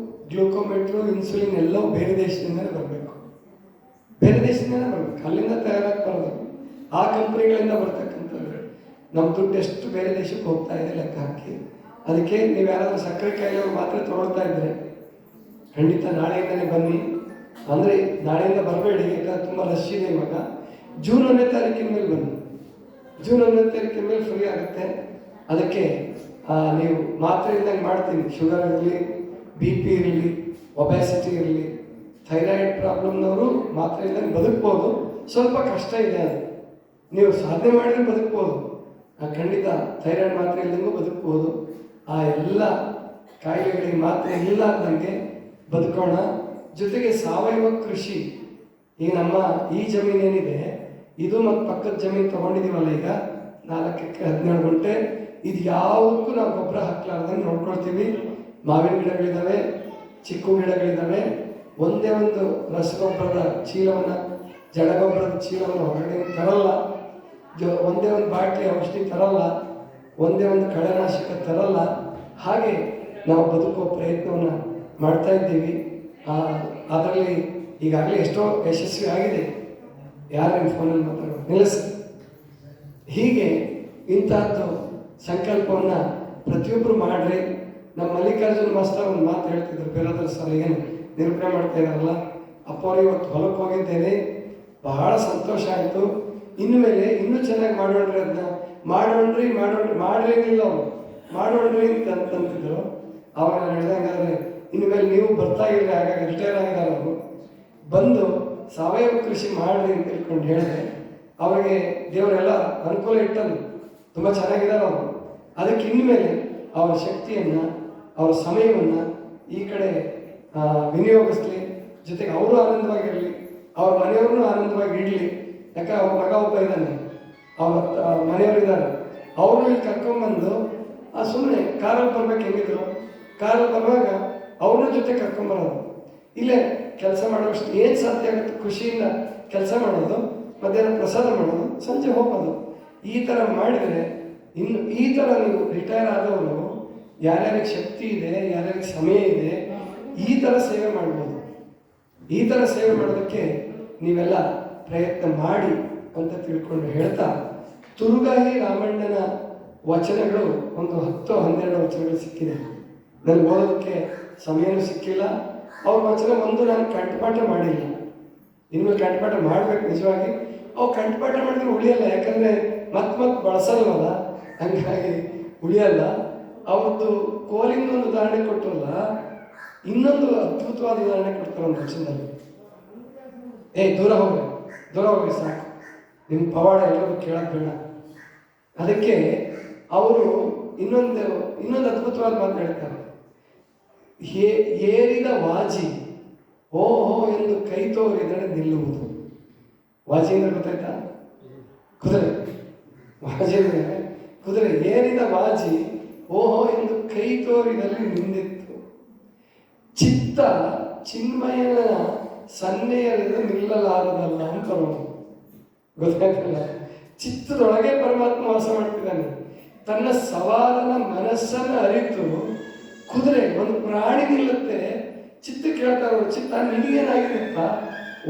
ಗ್ಲೂಕೋಮೆಟ್ರು, ಇನ್ಸುಲಿನ್ ಎಲ್ಲವೂ ಬೇರೆ ದೇಶದಿಂದಲೇ ಬರಬೇಕು. ಅಲ್ಲಿಂದ ತಯಾರಾಗ್ಬಾರ್ದು. ಆ ಕಂಪ್ನಿಗಳಿಂದ ಬರ್ತಕ್ಕಂಥದ್ದು. ನಮ್ಮ ದುಡ್ಡು ಎಷ್ಟು ಬೇರೆ ದೇಶಕ್ಕೆ ಹೋಗ್ತಾ ಇದೆ ಲೆಕ್ಕ ಹಾಕಿ. ಅದಕ್ಕೆ ನೀವು ಯಾರಾದರೂ ಸಕ್ಕರೆ ಕಾಯಿಲೆಯವರು ಮಾತ್ರೆ ತಗೊಳ್ತಾ ಇದ್ರೆ ಖಂಡಿತ ನಾಳೆಯಿಂದಲೇ ಬನ್ನಿ. ಅಂದರೆ ನಾಳೆಯಿಂದ ಬರಬೇಡಿ, ಯಾಕಂದರೆ ತುಂಬ ರಶ್ ಇದೆ ಇವಾಗ. ಜೂನ್ 1ನೇ ತಾರೀಕಿನ ಮೇಲೆ ಬನ್ನಿ. ಜೂನ್ 1ನೇ ತಾರೀಕಿನ ಮೇಲೆ ಫ್ರೀ ಆಗುತ್ತೆ. ಅದಕ್ಕೆ ನೀವು ಮಾತ್ರೆ ಇದ್ದಂಗೆ ಮಾಡ್ತೀನಿ. ಶುಗರ್ ಇರಲಿ, BP ಇರಲಿ, ಒಬೆಸಿಟಿ ಇರಲಿ, ಥೈರಾಯ್ಡ್ ಪ್ರಾಬ್ಲಮ್ನವರು ಮಾತ್ರೆ ಇದ್ದಂಗೆ ಬದುಕ್ಬೋದು. ಸ್ವಲ್ಪ ಕಷ್ಟ ಇದೆ, ಅದು ನೀವು ಸಾಧನೆ ಮಾಡಿದ್ರೆ ಬದುಕ್ಬೋದು. ಖಂಡಿತ ಥೈರಾಯ್ಡ್ ಮಾತ್ರೆ ಇಲ್ಲದಂಗೂ ಬದುಕ್ಬೋದು. ಆ ಎಲ್ಲ ಕಾಯಿಲೆಗಳಿಗೆ ಮಾತ್ರೆ ಇಲ್ಲ ಅಂದಂಗೆ ಬದುಕೋಣ. ಜೊತೆಗೆ ಸಾವಯವ ಕೃಷಿ, ಈಗ ನಮ್ಮ ಈ ಜಮೀನೇನಿದೆ ಇದು ಮತ್ತು ಪಕ್ಕದ ಜಮೀನು ತೊಗೊಂಡಿದ್ದೀವಲ್ಲ, ಈಗ 4ಕ್ಕೆ 17 ಗುಂಟೆ, ಇದು ಯಾವುದಕ್ಕೂ ನಾವು ಗೊಬ್ಬರ ಹಾಕ್ಲಾರ್ದಂಗೆ ನೋಡ್ಕೊಳ್ತೀವಿ. ಮಾವಿನ ಗಿಡಗಳಿದ್ದಾವೆ, ಚಿಕ್ಕು ಗಿಡಗಳಿದ್ದಾವೆ. ಒಂದೇ ಒಂದು ರಸಗೊಬ್ಬರದ ಚೀಲವನ್ನು, ಜಡಗೊಬ್ಬರದ ಚೀಲವನ್ನು ಹೊರಗಡೆ ತರಲ್ಲ. ಒಂದೇ ಒಂದು ಬಾಟ್ಲಿ ಔಷಧಿ ತರಲ್ಲ, ಒಂದೇ ಒಂದು ಕಳೆನಾಶಕ ತರಲ್ಲ. ಹಾಗೆ ನಾವು ಬದುಕುವ ಪ್ರಯತ್ನವನ್ನು ಮಾಡ್ತಾ ಇದ್ದೀವಿ. ಅದರಲ್ಲಿ ಈಗಾಗಲೇ ಎಷ್ಟೋ ಯಶಸ್ವಿ ಆಗಿದೆ. ಯಾರೇನು ಫೋನಲ್ಲಿ ಮಾತಾಡೋದು ನಿಲ್ಲಿಸಿ. ಹೀಗೆ ಇಂತಹದ್ದು ಸಂಕಲ್ಪವನ್ನು ಪ್ರತಿಯೊಬ್ಬರು ಮಾಡ್ರಿ. ನಮ್ಮ ಮಲ್ಲಿಕಾರ್ಜುನ ಮಾಸ್ತರ್ ಒಂದು ಮಾತು ಹೇಳ್ತಿದ್ರು, ಬೇರಾದ್ರ ಸರ್ ಏನು ನಿರೂಪಣೆ ಮಾಡ್ತಾ ಇದ್ದಾರಲ್ಲ, ಅಪ್ಪ ಅವ್ರು ಇವತ್ತು ಹೊಲಕ್ಕೆ ಹೋಗಿದ್ದೇನೆ, ಬಹಳ ಸಂತೋಷ ಆಯಿತು. ಇನ್ಮೇಲೆ ಇನ್ನೂ ಚೆನ್ನಾಗಿ ಮಾಡೋಣ್ರಿ, ಅದನ್ನ ಮಾಡೋಣ್ರಿ ಮಾಡ್ರೇನಿಲ್ಲ ಅವರು ಮಾಡೋಣ್ರಿ ಅಂತಂತಿದ್ರು. ಅವಾಗ ನಾನು ಹೇಳ್ದಂಗಾದ್ರೆ ಇನ್ಮೇಲೆ ನೀವು ಬರ್ತಾ ಇರ್ರಿ, ಹಾಗಾಗಿ ರಿಟೈರ್ ಆಗಿದ್ದಾರೆ ಅವರು, ಬಂದು ಸಾವಯವ ಕೃಷಿ ಮಾಡ್ರಿ ಅಂತ ತಿಳ್ಕೊಂಡು ಹೇಳಿದೆ. ಅವರಿಗೆ ದೇವರೆಲ್ಲ ಅನುಕೂಲ ಇಟ್ಟನು, ತುಂಬ ಚೆನ್ನಾಗಿದ್ದಾರೆ ಅವರು. ಅದಕ್ಕೆ ಇನ್ಮೇಲೆ ಅವರ ಶಕ್ತಿಯನ್ನು, ಅವರ ಸಮಯವನ್ನು ಈ ಕಡೆ ವಿನಿಯೋಗಿಸ್ಲಿ. ಜೊತೆಗೆ ಅವರು ಆನಂದವಾಗಿರಲಿ, ಅವ್ರ ಮನೆಯವ್ರನ್ನೂ ಆನಂದವಾಗಿ ಇಡಲಿ. ಯಾಕೆ ಅವ್ರ ಮಗ ಒಬ್ಬ ಇದ್ದಾನೆ, ಅವ್ರ ಮನೆಯವರಿದ್ದಾರೆ, ಅವರು ಇಲ್ಲಿ ಕರ್ಕೊಂಡ್ಬಂದು ಸುಮ್ಮನೆ ಕಾರಲ್ಲಿ ಬರ್ಬೇಕು. ಹೆಂಗಿದ್ರು ಕಾರಲ್ಲಿ ಬರುವಾಗ ಅವ್ರನ್ನ ಜೊತೆ ಕರ್ಕೊಂಬರೋದು, ಇಲ್ಲೇ ಕೆಲಸ ಮಾಡೋಷ್ಟು ಏನು ಸಾಧ್ಯ ಆಗುತ್ತೆ ಖುಷಿಯಿಂದ ಕೆಲಸ ಮಾಡೋದು, ಮಧ್ಯಾಹ್ನ ಪ್ರಸಾದ ಮಾಡೋದು, ಸಂಜೆ ಹೋಗೋದು. ಈ ಥರ ಮಾಡಿದರೆ ಇನ್ನು ಈ ಥರ ನೀವು ರಿಟೈರ್ ಆದವರು ಯಾರ್ಯಾರಿಗೆ ಶಕ್ತಿ ಇದೆ, ಯಾರ್ಯಾರಿಗೆ ಸಮಯ ಇದೆ, ಈ ಥರ ಸೇವೆ ಮಾಡ್ಬೋದು. ಈ ಥರ ಸೇವೆ ಮಾಡೋದಕ್ಕೆ ನೀವೆಲ್ಲ ಪ್ರಯತ್ನ ಮಾಡಿ ಅಂತ ತಿಳ್ಕೊಂಡು ಹೇಳ್ತಾ, ತುರುಗಾಯಿ ರಾಮಣ್ಣನ ವಚನಗಳು ಒಂದು 10-12 ವಚನಗಳು ಸಿಕ್ಕಿದೆ. ನನಗೆ ಓದೋದಕ್ಕೆ ಸಮಯನೂ ಸಿಕ್ಕಿಲ್ಲ. ಅವ್ರ ವಚನ ಒಂದು ನಾನು ಕಂಠಪಾಠ ಮಾಡಿಲ್ಲ. ಇನ್ಮೇಲೆ ಕಂಠಪಾಠ ಮಾಡಬೇಕು ನಿಜವಾಗಿ. ಅವು ಕಂಠಪಾಠ ಮಾಡಿದ್ರೆ ಉಳಿಯಲ್ಲ, ಯಾಕಂದರೆ ಮತ್ತೆ ಬಳಸಲ್ವಲ್ಲ, ಹಂಗಾಗಿ ಉಳಿಯಲ್ಲ. ಅವ್ರದ್ದು ಕೋಲಿಂದ ಒಂದು ಉದಾಹರಣೆ ಕೊಟ್ಟರಲ್ಲ, ಇನ್ನೊಂದು ಅದ್ಭುತವಾದ ಉದಾಹರಣೆ ಕೊಡ್ತಾರೆ ಒಂದು ವಚನದಲ್ಲಿ. ದೂರ ಹೋಗ್ರಿ ಸಾಕು, ನಿಮ್ಮ ಪವಾಡ ಎಲ್ಲರೂ ಕೇಳೋದು ಬೇಡ. ಅದಕ್ಕೆ ಅವರು ಇನ್ನೊಂದು ಅದ್ಭುತವಾದ ಮಾತು ಹೇಳ್ತಾರೆ. ಏರಿದ ವಾಜಿ ಓಹೋ ಎಂದು ಕೈ ತೋರಿದರೆ ನಿಲ್ಲುವುದು. ವಾಜಿ ಅಂದ್ರೆ ಗೊತ್ತಾಯ್ತಾ? ಕುದುರೆ. ವಾಜಿ ಅಂದ್ರೆ ಕುದುರೆ. ಏರಿದ ವಾಜಿ ಓಹೋ ಎಂದು ಕೈ ತೋರಿದಲ್ಲಿ ನಿಂದಿತ್ತು. ಚಿತ್ತ ಚಿನ್ಮಯನ ಸನ್ನೆಯಲ್ಲಿದ್ದು ನಿಲ್ಲಲಾರದಲ್ಲ ಅಂತ ಗೊತ್ತಾಗ್ತಲ್ಲ. ಚಿತ್ತದೊಳಗೆ ಪರಮಾತ್ಮ ವಾಸ ಮಾಡ್ತಿದ್ದಾನೆ. ತನ್ನ ಸವಾಲನ ಮನಸ್ಸನ್ನು ಅರಿತು ಕುದುರೆ ಒಂದು ಪ್ರಾಣಿ ನಿಲ್ಲುತ್ತೆ. ಚಿತ್ತ ಕೇಳ್ತಾರ, ಚಿತ್ತ ನಿನಗೇನಾಗಿದೆಪ್ಪ?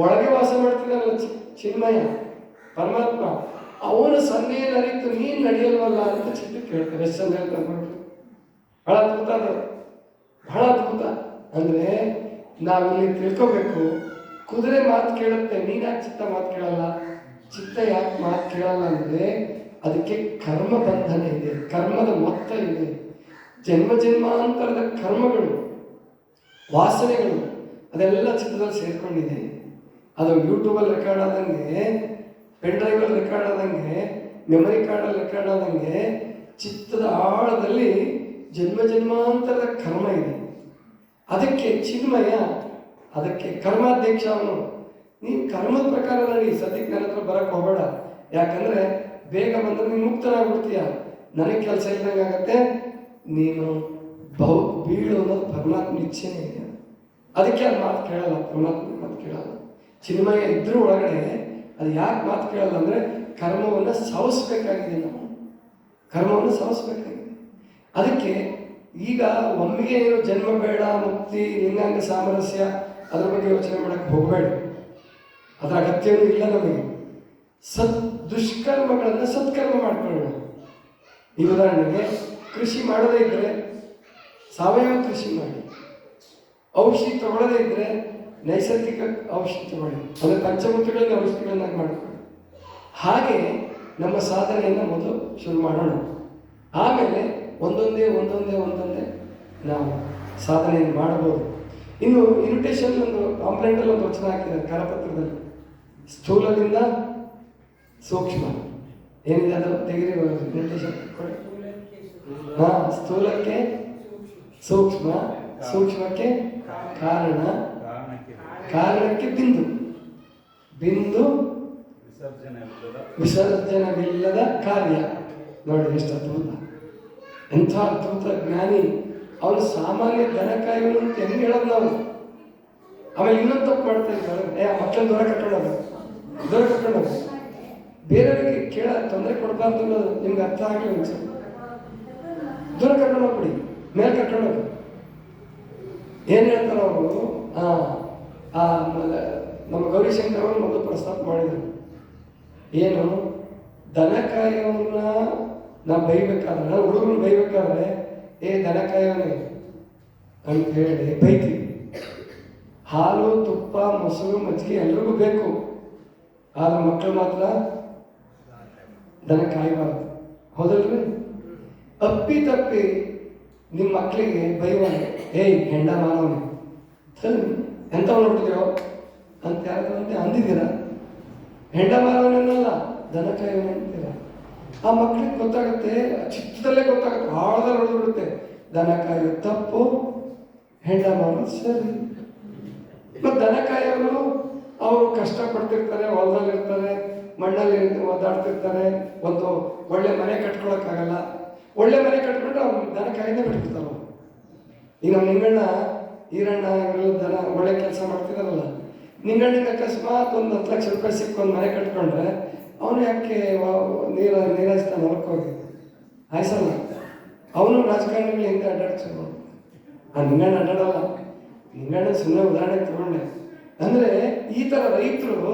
ಒಳಗೆ ವಾಸ ಮಾಡ್ತಿದ್ದಾನಲ್ಲ ಚಿನ್ಮಯ ಪರಮಾತ್ಮ, ಅವನ ಸನ್ನೆಯನ್ನು ಅರಿತು ನೀನು ನಡೆಯಲ್ವಲ್ಲ ಅಂತ ಚಿತ್ತ ಕೇಳ್ತಾರೆ. ಎಷ್ಟು ಚಂದ ಹೇಳ್ತಾರೆ ನೋಡ್ರಿ. ಬಹಳ ಅದ್ಭುತ ಅದು, ಬಹಳ ಅದ್ಭುತ. ಅಂದರೆ ನಾವಿಲ್ಲಿ ತಿಳ್ಕೋಬೇಕು, ಕುದುರೆ ಮಾತು ಕೇಳುತ್ತೆ, ನೀನು ಯಾಕೆ ಚಿತ್ತ ಮಾತು ಕೇಳಲ್ಲ? ಚಿತ್ತ ಯಾಕೆ ಮಾತು ಕೇಳಲ್ಲ ಅಂದರೆ ಅದಕ್ಕೆ ಕರ್ಮ ಬಂಧನ ಇದೆ, ಕರ್ಮದ ಮೊತ್ತ ಇದೆ, ಜನ್ಮ ಜನ್ಮಾಂತರದ ಕರ್ಮಗಳು, ವಾಸನೆಗಳು ಅದೆಲ್ಲ ಚಿತ್ರದಲ್ಲಿ ಸೇರ್ಕೊಂಡಿದೆ. ಅದು ಯೂಟ್ಯೂಬಲ್ಲಿ ರೆಕಾರ್ಡ್ ಆದಂಗೆ, ಪೆನ್ ಡ್ರೈವಲ್ಲಿ ರೆಕಾರ್ಡ್ ಆದಂಗೆ, ಮೆಮೊರಿ ಕಾರ್ಡಲ್ಲಿ ರೆಕಾರ್ಡ್ ಆದಂಗೆ ಚಿತ್ತದ ಆಳದಲ್ಲಿ ಜನ್ಮ ಜನ್ಮಾಂತರದ ಕರ್ಮ ಇದೆ. ಅದಕ್ಕೆ ಚಿನ್ಮಯ, ಅದಕ್ಕೆ ಕರ್ಮಾಧ್ಯಕ್ಷ ಅವನು. ನೀನು ಕರ್ಮದ ಪ್ರಕಾರ ನಡಿ, ಸದ್ಯಕ್ಕೆ ನನ್ನ ಹತ್ರ ಬರಕ್ಕೆ ಹೋಗಬೇಡ. ಯಾಕಂದರೆ ಬೇಗ ಬಂದರೆ ನೀನು ಮುಕ್ತನಾಗ್ಬಿಡ್ತೀಯ, ನನಗೆ ಕೆಲಸ ಇದ್ದಂಗೆ ಆಗತ್ತೆ, ನೀನು ಬೀಳು ಅನ್ನೋದು ಪರಮಾತ್ಮ ಇಚ್ಛೆನೇ ಇದೆ. ಅದಕ್ಕೆ ಅದು ಮಾತು ಕೇಳಲ್ಲ, ಪರಮಾತ್ಮ ಮಾತು ಕೇಳಲ್ಲ. ಚಿನ್ಮಯ ಇದ್ರೂ ಒಳಗಡೆ ಅದು ಯಾಕೆ ಮಾತು ಕೇಳಲ್ಲ ಅಂದರೆ ಕರ್ಮವನ್ನು ಸವಸ್ಬೇಕಾಗಿದೆ, ನಾವು ಕರ್ಮವನ್ನು ಸವಸ್ಬೇಕಾಗಿದೆ. ಅದಕ್ಕೆ ಈಗ ಒಮ್ಮೆಗೆ ಏನು ಜನ್ಮ ಬೇಡ, ಮುಕ್ತಿ, ಲಿಂಗಾಂಗ ಸಾಮರಸ್ಯ ಅದ್ರ ಬಗ್ಗೆ ಯೋಚನೆ ಮಾಡೋಕ್ಕೆ ಹೋಗಬೇಡ, ಅದರ ಅಗತ್ಯವೂ ಇಲ್ಲ ನಮಗೆ. ದುಷ್ಕರ್ಮಗಳನ್ನು ಸತ್ಕರ್ಮ ಮಾಡ್ಕೊಳ್ಳೋಣ. ಈ ಉದಾಹರಣೆಗೆ ಕೃಷಿ ಮಾಡದೇ ಇದ್ದರೆ ಸಾವಯವ ಕೃಷಿ ಮಾಡಿ, ಔಷಧಿ ತಗೊಳ್ಳದೇ ಇದ್ದರೆ ನೈಸರ್ಗಿಕ ಔಷಧಿ ತಗೊಳ್ಳಿ, ಅಂದರೆ ಪಂಚಭೂತಗಳಲ್ಲಿ ಔಷಧಿಗಳನ್ನಾಗಿ ಮಾಡ್ಕೊಳ್ಳಿ. ಹಾಗೆ ನಮ್ಮ ಸಾಧನೆಯನ್ನು ಮೊದಲು ಶುರು ಮಾಡೋಣ. ಆಮೇಲೆ ಒಂದೊಂದೇ ನಾವು ಸಾಧನೆಯನ್ನು ಮಾಡಬಹುದು. ಇನ್ನು ಇನ್ವಿಟೇಷನ್ ಒಂದು ಕಾಂಪ್ಲೇಂಟಲ್ಲಿ ಒಂದು ವಚನ ಹಾಕಿದ್ದಾರೆ ಕರಪತ್ರದಲ್ಲಿ, ಸ್ಥೂಲದಿಂದ ಸೂಕ್ಷ್ಮ. ಏನಿದೆ ಅದು ತೆಗೆದು ಇನ್ವಿಟೇಷನ್ ಕೊಡಿ. ಹಾಂ, ಸ್ಥೂಲಕ್ಕೆ ಸೂಕ್ಷ್ಮ, ಸೂಕ್ಷ್ಮಕ್ಕೆ ಕಾರಣ, ಕಾರಣಕ್ಕೆ ಬಿಂದು, ಬಿಂದು ವಿಸರ್ಜನವಿಲ್ಲದ ಕಾರ್ಯ. ನೋಡಿ ಎಷ್ಟು ಅದ್ಭುತ, ಎಂಥ ಅದ್ಭುತ ಜ್ಞಾನಿ ಅವನು. ಸಾಮಾನ್ಯ ದನ ಕಾಯುವನು ಅಂತ ಹೆಂಗೆ ಹೇಳೋದು ನಾವು? ಆಮೇಲೆ ಇನ್ನೊಂದು ತಪ್ಪು ಮಾಡ್ತಾ ಇದ್ದಾರೆ, ಮಕ್ಕಳನ್ನ ದೂರ ಕರ್ಕೊಂಡೋದು ಬೇರೆಯವರಿಗೆ ತೊಂದರೆ ಕೊಡಬಾರ್ದು ಅನ್ನೋದು ನಿಮ್ಗೆ ಅರ್ಥ ಆಗಲಿ. ಒಂದ್ಸಲ ದೂರ ಕರ್ಕೊಂಡೋಗ್ಬಿಡಿ, ಮೇಲೆ ಕರ್ಕೊಂಡೋಗಿ. ಏನು ಹೇಳ್ತಾರೆ ಅವರು? ನಮ್ಮ ಗೌರಿಶಂಕರ್ ಅವರು ಮೊದಲು ಪ್ರಸ್ತಾಪ ಮಾಡಿದರು, ಏನು ದನ ಕಾಯೋನ್ನ ನಾವು ಬೈಬೇಕಾದ್ರೆ, ಹುಡುಗರನ್ನ ಬೈಬೇಕಾದ್ರೆ ದನ ಕಾಯೋನೆ ಅಂತ ಹೇಳಿ ಬೈತೀವಿ. ಹಾಲು, ತುಪ್ಪ, ಮೊಸರು, ಮಜ್ಜಿಗೆ ಎಲ್ರಿಗೂ ಬೇಕು, ಆದ್ರೆ ಮಕ್ಕಳು ಮಾತ್ರ ದನ ಕಾಯಬಾರ್ದು. ಹೌದಲ್ರಿ? ಅಪ್ಪಿ ತಪ್ಪಿ ನಿಮ್ಮ ಮಕ್ಕಳಿಗೆ ಬೈವಾನೆ, ಹೆಂಡ ಮಾನವನೆ ಎಂಥವ್ ನೋಡ್ತಿದ್ದೀರೋ ಅಂತ ಯಾರಂತೆ ಅಂದಿದ್ದೀರ? ಹೆಂಡ ಮಾನವನಲ್ಲ, ದನ ಕಾಯೋನೆ ಅಂತೀರ. ಆ ಮಕ್ಕಳಿಗೆ ಗೊತ್ತಾಗುತ್ತೆ, ಚಿತ್ರದಲ್ಲೇ ಗೊತ್ತಾಗುತ್ತೆ, ಆಳದಲ್ಲಿ ಹೊಡೆದ್ಬಿಡುತ್ತೆ. ದನ ಕಾಯೋ ತಪ್ಪು, ಹೆಂಡ ಮಾನವ ಸರಿ. ಮತ್ತು ದನ ಕಾಯೋರು ಅವರು ಕಷ್ಟಪಡ್ತಿರ್ತಾರೆ, ಹೊಲದಲ್ಲಿರ್ತಾರೆ, ಮಣ್ಣಲ್ಲಿ ಒದ್ದಾಡ್ತಿರ್ತಾರೆ, ಒಂದು ಒಳ್ಳೆ ಮನೆ ಕಟ್ಕೊಳಕ್ಕಾಗಲ್ಲ. ಒಳ್ಳೆ ಮನೆ ಕಟ್ಕೊಂಡ್ರೆ ಅವ್ರು ದನ ಕಾಯದೇ ಬಿಟ್ಬಿಡ್ತಾರ. ಈಗ ನಮ್ಮ ನಿಂಗಣ್ಣ, ಈರಣ್ಣ ಇವರೆಲ್ಲ ದನ ಒಳ್ಳೆ ಕೆಲಸ ಮಾಡ್ತಿದಾರಲ್ಲ, ನಿಂಗಣ್ಣಿಗೆ ಅಕಸ್ಮಾತ್ ಒಂದು 10 ಲಕ್ಷ ರೂಪಾಯಿ ಸಿಕ್ಕೊಂದು ಮನೆ ಕಟ್ಕೊಂಡ್ರೆ ಅವನು ಯಾಕೆ ನೀರಾಯಿಸ್ತಾನೆ ಹೊರಕೋಗಿ? ಆಯ್ಸಲ್ಲ. ಅವನು ರಾಜಕಾರಣಿಗಳು ಹಿಂಗೆ ಅಡ್ಡಾಡ್ಸೋದು. ನಿಂಗಣ್ಣ ಅಡ್ಡಾಡಲ್ಲ, ನಿಂಗಣ್ಣ ಸುಮ್ಮನೆ ಉದಾಹರಣೆ ತಗೊಂಡೆ. ಅಂದರೆ ಈ ಥರ ರೈತರು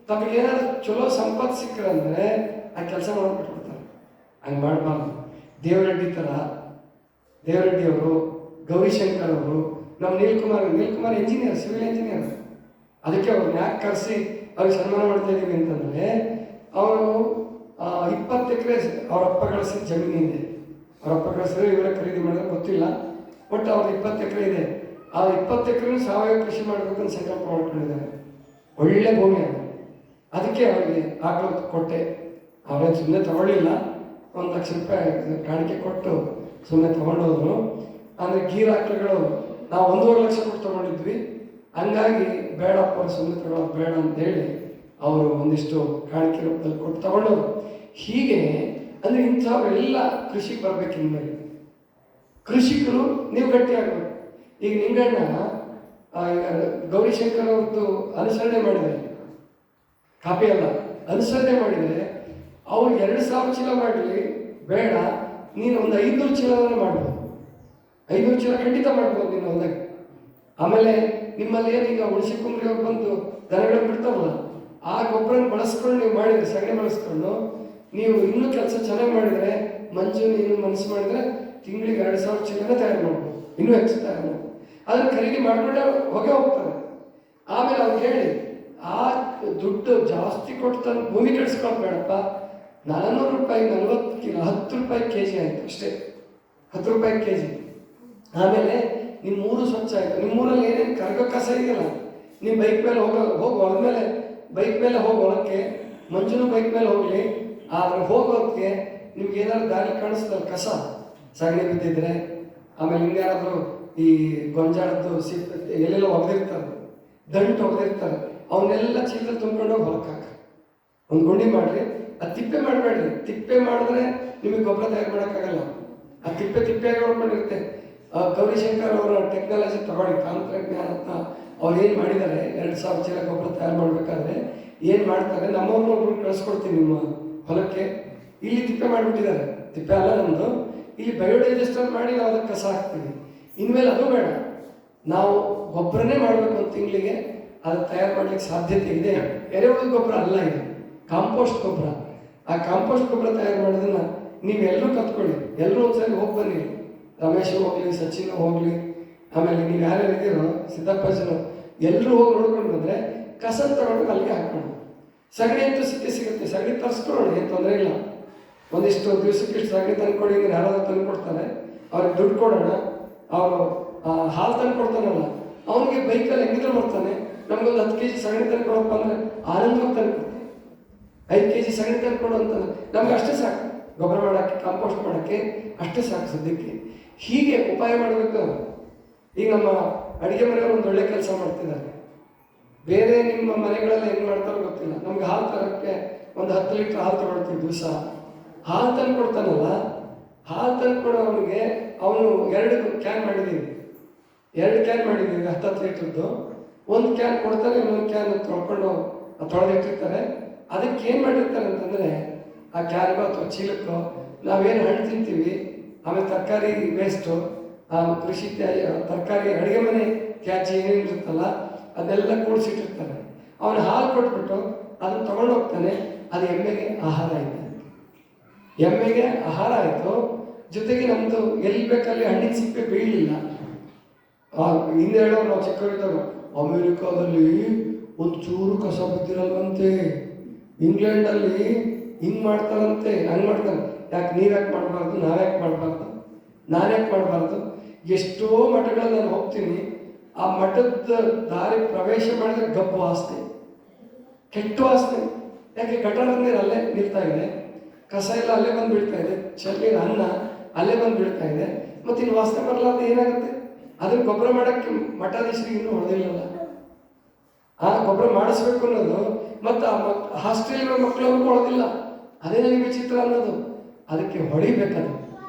ತಮಗೇನಾದ್ರು ಚಲೋ ಸಂಪತ್ತು ಸಿಕ್ಕರಂದರೆ ಆ ಕೆಲಸ ಮಾಡ್ಬಿಟ್ಬಿಡ್ತಾರೆ. ಹಂಗೆ ಮಾಡಬಾರ್ದು. ದೇವರೆಡ್ಡಿ ಅವರು, ಗೌರಿಶಂಕರ್ ಅವರು, ನಮ್ಮ ನೀಲ್ಕುಮಾರ್ ಇಂಜಿನಿಯರ್, ಸಿವಿಲ್ ಇಂಜಿನಿಯರ್. ಅದಕ್ಕೆ ಅವ್ರನ್ನ ಯಾಕೆ ಕರೆಸಿ ಅವ್ರಿಗೆ ಸನ್ಮಾನ ಮಾಡ್ತಾ ಇದ್ದೀವಿ ಅಂತಂದರೆ, ಅವರು 20 ಎಕರೆ ಅವರಪ್ಪ ಗಳಿಸಿದ ಜಮೀನಿದೆ. ಅವರಪ್ಪ ಗಳಿಸಿದ್ರೆ ಇವರೇ ಖರೀದಿ ಮಾಡಿದ್ರೆ ಗೊತ್ತಿಲ್ಲ, ಬಟ್ ಅವ್ರದ್ದು 20 ಎಕರೆ ಇದೆ. ಆ 20 ಎಕರೆ ಸಾವಯವ ಕೃಷಿ ಮಾಡಬೇಕಂತ ಸಂಕಲ್ಪ ಮಾಡ್ಕೊಂಡಿದ್ದಾರೆ. ಒಳ್ಳೆ ಭೂಮಿ ಅದು. ಅದಕ್ಕೆ ಅವರಿಗೆ ಆಕಳು ಕೊಟ್ಟೆ. ಅವರೇನು ಸುಮ್ಮನೆ ತಗೊಳ್ಳಿಲ್ಲ, 1 ಲಕ್ಷ ರೂಪಾಯಿ ಕಾಣಿಕೆ ಕೊಟ್ಟು ಸುಮ್ಮನೆ ತೊಗೊಂಡೋದ್ರು. ಅಂದರೆ ಗೀರ್ ಆಕಳುಗಳು ನಾವು 1.5 ಲಕ್ಷ ಕೊಟ್ಟು ತೊಗೊಂಡಿದ್ವಿ. ಹಂಗಾಗಿ ಬೇಡಪ್ಪ ಸುಮ್ಮನೆ ತಗೊಳ್ಳೋದು ಬೇಡ ಅಂತೇಳಿ ಅವರು ಒಂದಿಷ್ಟು ಕಾಣಿಕೆ ರೂಪದಲ್ಲಿ ಕೊಟ್ಟು ತಗೊಂಡವರು. ಹೀಗೆ ಅಂದರೆ ಇಂಥವೆಲ್ಲ ಕೃಷಿಗೆ ಬರ್ಬೇಕು. ಇನ್ಮೇಲೆ ಕೃಷಿಕರು ನೀವು ಗಟ್ಟಿಯಾಗಬೇಕು. ಈಗ ನಿಂಗಣ್ಣ ಈಗ ಗೌರಿಶಂಕರ್ ಅವ್ರದ್ದು ಅನುಸರಣೆ ಮಾಡಿದರೆ, ಕಾಪಿ ಅಲ್ಲ ಅನುಸರಣೆ ಮಾಡಿದರೆ ಅವ್ರು 2,000 ಚೀಲ ಮಾಡಲಿ ಬೇಡ, ನೀನು ಒಂದು 500 ಚೀಲವನ್ನ ಮಾಡ್ಬೋದು. 500 ಚೀಲ ಖಂಡಿತ ಮಾಡ್ಬೋದು ನೀನು ಹೊಲದಾಗ. ಆಮೇಲೆ ನಿಮ್ಮಲ್ಲಿ ಏನೀಗ ಉಳಿಸಿ ಕುಂಬ್ರಿ ಅವ್ರು ಬಂದು ದನಗಳು ಬಿಡ್ತಾವಲ್ಲ, ಆ ಗೊಬ್ಬರನ ಬಳಸ್ಕೊಂಡು ನೀವು ಮಾಡಿದರೆ, ಸಗಣಿ ಬಳಸ್ಕೊಂಡು ನೀವು ಇನ್ನೂ ಕೆಲಸ ಚೆನ್ನಾಗಿ ಮಾಡಿದರೆ, ಮಂಜು ನೀನು ಮನಸ್ಸು ಮಾಡಿದರೆ ತಿಂಗಳಿಗೆ 2,000 ಚೀಲನ ತಯಾರು ಮಾಡ್ಬೋದು, ಇನ್ನೂ ಹೆಚ್ಚು ತಯಾರು ಮಾಡ್ಬೋದು. ಅದನ್ನು ಖರೀದಿ ಮಾಡಿಕೊಂಡೆ ಹೊಗೆ ಹೋಗ್ತಾರೆ. ಆಮೇಲೆ ಅವ್ರು ಹೇಳಿ ಆ ದುಡ್ಡು ಜಾಸ್ತಿ ಕೊಟ್ಟು ತಂದು ಭೂಮಿ ಕೆಡಿಸ್ಕೊಂಡು ಬೇಡಪ್ಪ, 400 ರೂಪಾಯಿ 40 ಕಿಲೋ 10 ರೂಪಾಯಿ ಕೆ ಜಿ ಆಯಿತು ಅಷ್ಟೇ, 10 ರೂಪಾಯಿ ಕೆ ಜಿ. ಆಮೇಲೆ ನಿಮ್ಮೂರು ಸ್ವಚ್ಛ ಆಯಿತು. ನಿಮ್ಮೂರಲ್ಲಿ ಏನೇನು ಕರಗೋ ಕಸ ಇದೆಯಲ್ಲ, ನೀವು ಬೈಕ್ ಮೇಲೆ ಹೋಗಿ ಹೊಲದ್ಮೇಲೆ ಬೈಕ್ ಮೇಲೆ ಹೋಗಿ ಹೊಲಕ್ಕೆ, ಮಂಜುನು ಬೈಕ್ ಮೇಲೆ ಹೋಗಲಿ, ಆದರೆ ಹೋಗೋದಕ್ಕೆ ನಿಮ್ಗೆ ಏನಾದ್ರು ದಾರಿ ಕಾಣಿಸ್ತಲ್ಲ ಕಸ, ಸಗಣಿ ಬಿದ್ದಿದ್ರೆ, ಆಮೇಲೆ ಹಿಂಗ್ಯಾರಾದ್ರು ಈ ಗೊಂಜಾಳದ್ದು ಎಲ್ಲೆಲ್ಲ ಒಗೆದಿರ್ತಾರೆ, ದಂಟು ಒಗೆದಿರ್ತಾರೆ, ಅವನ್ನೆಲ್ಲ ಚೀಲದಲ್ಲಿ ತುಂಬ್ಕೊಂಡು ಹೋಗಿ ಹೊಲಕ್ಕೆ ಹಾಕಿ ಒಂದು ಗುಂಡಿ ಮಾಡಿರಿ. ಅದು ತಿಪ್ಪೆ ಮಾಡಬೇಡ್ರಿ. ತಿಪ್ಪೆ ಮಾಡಿದ್ರೆ ನಿಮಗೆ ಗೊಬ್ಬರ ತಯಾರು ಮಾಡೋಕ್ಕಾಗಲ್ಲ. ಆ ತಿಪ್ಪೆಯಾಗಿ ಹೊಡ್ಕೊಂಡಿರುತ್ತೆ. ಗೌರಿಶಂಕರ್ ಅವರ ಟೆಕ್ನಾಲಜಿ ತಗೊಳ್ಳಿ, ತಂತ್ರಜ್ಞಾನ ಅಂತ ಅವ್ರು ಏನು ಮಾಡಿದ್ದಾರೆ, 2,000 ಚೀಲ ಗೊಬ್ಬರ ತಯಾರು ಮಾಡಬೇಕಾದ್ರೆ ಏನು ಮಾಡ್ತಾರೆ, ನಮ್ಮವ್ರನ್ನೊಬ್ರು ಕಳಿಸ್ಕೊಡ್ತೀವಿ ನಿಮ್ಮ ಹೊಲಕ್ಕೆ. ಇಲ್ಲಿ ತಿಪ್ಪೆ ಮಾಡಿಬಿಟ್ಟಿದ್ದಾರೆ, ತಿಪ್ಪೆ ಅಲ್ಲ ನಮ್ಮದು, ಇಲ್ಲಿ ಬಯೋಡೈಜೆಸ್ಟರ್ ಮಾಡಿ ನಾವು ಅದಕ್ಕೆ ಕಸ ಹಾಕ್ತೀವಿ. ಇನ್ಮೇಲೆ ಅದು ಬೇಡ, ನಾವು ಗೊಬ್ಬರನೇ ಮಾಡಬೇಕು. ಒಂದು ತಿಂಗಳಿಗೆ ಅದು ತಯಾರು ಮಾಡಲಿಕ್ಕೆ ಸಾಧ್ಯತೆ ಇದೆ. ಎರೆಹುಳು ಗೊಬ್ಬರ ಅಲ್ಲ, ಇದು ಕಾಂಪೋಸ್ಟ್ ಗೊಬ್ಬರ. ಆ ಕಾಂಪೋಸ್ಟ್ ಗೊಬ್ಬರ ತಯಾರು ಮಾಡೋದನ್ನ ನೀವೆಲ್ಲರೂ ಕತ್ಕೊಳ್ಳಿ. ಎಲ್ಲರೂ ಒಂದ್ಸರಿ ಹೋಗಿ ಬನ್ನಿ, ರಮೇಶ್ ಹೋಗಲಿ, ಸಚಿನ್ ಹೋಗಲಿ, ಆಮೇಲೆ ನೀವು ಯಾರ್ಯಾರು ಇದ್ದೀರೋ ಸಿದ್ದಪ್ಪಜನು, ಎಲ್ಲರೂ ಹೋಗಿ ನೋಡ್ಕೊಂಡು ಬಂದರೆ ಕಸ ತಗೊಂಡು ಅಲ್ಲಿಗೆ ಹಾಕೊಂಡು, ಸಗಣಿ ಅಂತೂ ಸಿಗುತ್ತೆ, ಸಗಣಿ ತರಿಸ್ಕೊಳ್ಳೋಣ, ಏನು ತೊಂದರೆ ಇಲ್ಲ. ಒಂದಿಷ್ಟು ದಿವಸಕ್ಕೆ ಇಷ್ಟು ಸಗಣಿ ತಂದು ಕೊಡಿ ಅಂದರೆ ಯಾರಾದ್ರೂ ತಂದು ಕೊಡ್ತಾರೆ, ಅವ್ರಿಗೆ ದುಡ್ಡು ಕೊಡೋಣ. ಅವರು ಹಾಲು ತಂದು ಕೊಡ್ತಾನಲ್ಲ, ಅವನಿಗೆ ಬೈಕಲ್ಲಿ ಹೆಂಗಿದ್ರು ಬರ್ತಾನೆ, ನಮಗೊಂದು 10 kg ಸಗಣಿ ತಂದು ಕೊಡಪ್ಪ ಅಂದರೆ ಆನಂದವಾಗಿ ತಂದು ಕೊಡ್ತಾನೆ. 5 kg ಸಗಣಿ ತಂದು ಕೊಡು ಅಂತಾನೆ, ನಮ್ಗೆ ಅಷ್ಟೇ ಸಾಕು, ಗೊಬ್ಬರ ಮಾಡೋಕ್ಕೆ, ಕಾಂಪೋಸ್ಟ್ ಮಾಡೋಕ್ಕೆ ಅಷ್ಟೇ ಸಾಕು ಸದ್ಯಕ್ಕೆ. ಹೀಗೆ ಉಪಾಯ ಮಾಡಬೇಕು. ಈಗ ನಮ್ಮ ಅಡುಗೆ ಮನೆಯವರು ಒಂದು ಒಳ್ಳೆ ಕೆಲಸ ಮಾಡ್ತಿದ್ದಾರೆ. ಬೇರೆ ನಿಮ್ಮ ಮನೆಗಳಲ್ಲಿ ಹೆಂಗೆ ಮಾಡ್ತಾರೋ ಗೊತ್ತಿಲ್ಲ. ನಮ್ಗೆ ಹಾಲು ತರೋಕ್ಕೆ ಒಂದು 10 ಲೀಟ್ರ್ ಹಾಲು ತಗೊಳ್ತೀವಿ ದಿವಸ. ಹಾಲು ತಂದು ಕೊಡ್ತಾನಲ್ಲ, ಹಾಲು ತಂದು ಕೊಡೋವನಿಗೆ ಅವನು 2 ಕ್ಯಾನ್ ಮಾಡಿದ್ದೀವಿ, 2 ಕ್ಯಾನ್ ಮಾಡಿದ್ದೀವಿ 10 ಲೀಟ್ರದ್ದು. ಒಂದು ಕ್ಯಾನ್ ಕೊಡ್ತಾರೆ, ಇನ್ನೊಂದು ಕ್ಯಾನ್ ತೊಳೆದಿಟ್ಟಿರ್ತಾರೆ. ಅದಕ್ಕೆ ಏನು ಮಾಡಿರ್ತಾರೆ ಅಂತಂದರೆ, ಆ ಕ್ಯಾನ್ಗೋ ಅಥವಾ ಚೀಲಕ್ಕೋ ನಾವೇನು ಹಣ್ಣು ತಿಂತೀವಿ, ಆಮೇಲೆ ತರಕಾರಿ ವೇಸ್ಟು, ಕೃಷಿ ತರಕಾರಿ ಅಡುಗೆ ಮನೆ ತ್ಯಾಜ್ಯ ಏನೇನಿರುತ್ತಲ್ಲ ಅದೆಲ್ಲ ಕೂಡಿಸಿಟ್ಟಿರ್ತಾರೆ. ಅವನು ಹಾಲು ಕೊಟ್ಬಿಟ್ಟು ಅದನ್ನು ತೊಗೊಂಡು ಹೋಗ್ತಾನೆ. ಅದು ಎಮ್ಮೆಗೆ ಆಹಾರ ಆಯಿತು, ಎಮ್ಮೆಗೆ ಆಹಾರ ಆಯಿತು. ಜೊತೆಗೆ ನಮ್ಮದು ಎಲ್ಲಿ ಬೇಕಲ್ಲಿ ಹಣ್ಣಿನ ಸಿಪ್ಪೆ ಬೀಳಲಿಲ್ಲ. ಹಿಂದೆ ಹೇಳೋ ನಾವು ಚಿಕ್ಕವರಿದ್ದಾಗ, ಅಮೇರಿಕಾದಲ್ಲಿ ಒಂದು ಚೂರು ಕಸ ಬಿದ್ದಿರಲ್ವಂತೆ, ಇಂಗ್ಲೆಂಡಲ್ಲಿ ಹಿಂಗೆ ಮಾಡ್ತಾರಂತೆ, ಹಂಗೆ ಮಾಡ್ತಾರೆ. ಯಾಕೆ ನೀವ್ಯಾಕೆ ಮಾಡಬಾರ್ದು, ನಾವ್ಯಾಕೆ ಮಾಡಬಾರ್ದು, ನಾನ್ಯಾಕೆ ಮಾಡಬಾರ್ದು? ಎಷ್ಟೋ ಮಠಗಳಲ್ಲಿ ನಾನು ಹೋಗ್ತೀನಿ, ಆ ಮಠದ ದಾರಿ ಪ್ರವೇಶ ಮಾಡಿದ್ರೆ ಗಬ್ಬು ವಾಸನೆ, ಕೆಟ್ಟ ವಾಸನೆ. ಯಾಕೆ ಗಟಾರದ ನೀರು ಅಲ್ಲೇ ನಿಲ್ತಾ ಇದೆ, ಕಸ ಎಲ್ಲ ಅಲ್ಲೇ ಬಂದು ಬೀಳ್ತಾ ಇದೆ, ಚಲ್ಲಿನ ಅನ್ನ ಅಲ್ಲೇ ಬಂದು ಬೀಳ್ತಾ ಇದೆ. ಮತ್ತು ಇನ್ನು ವಾಸನೆ ಬರಲಾರ್ದು ಏನಾಗುತ್ತೆ? ಅದನ್ನು ಗೊಬ್ಬರ ಮಾಡೋಕ್ಕೆ ಮಠಾಧೀಶರಿಗೆ ಇನ್ನೂ ಹೊಡೆದಿಲ್ಲಲ್ಲ. ಆ ಗೊಬ್ಬರ ಮಾಡಿಸ್ಬೇಕು ಅನ್ನೋದು ಮತ್ತು ಆ ಹಾಸ್ಟೆಲ್ಗಳ ಮಕ್ಕಳವ್ರಿಗೂ ಹೊಡೆದಿಲ್ಲ. ಅದೇ ನನಗೆ ವಿಚಿತ್ರ ಅನ್ನೋದು. ಅದಕ್ಕೆ ಹೊಡಿಬೇಕದು.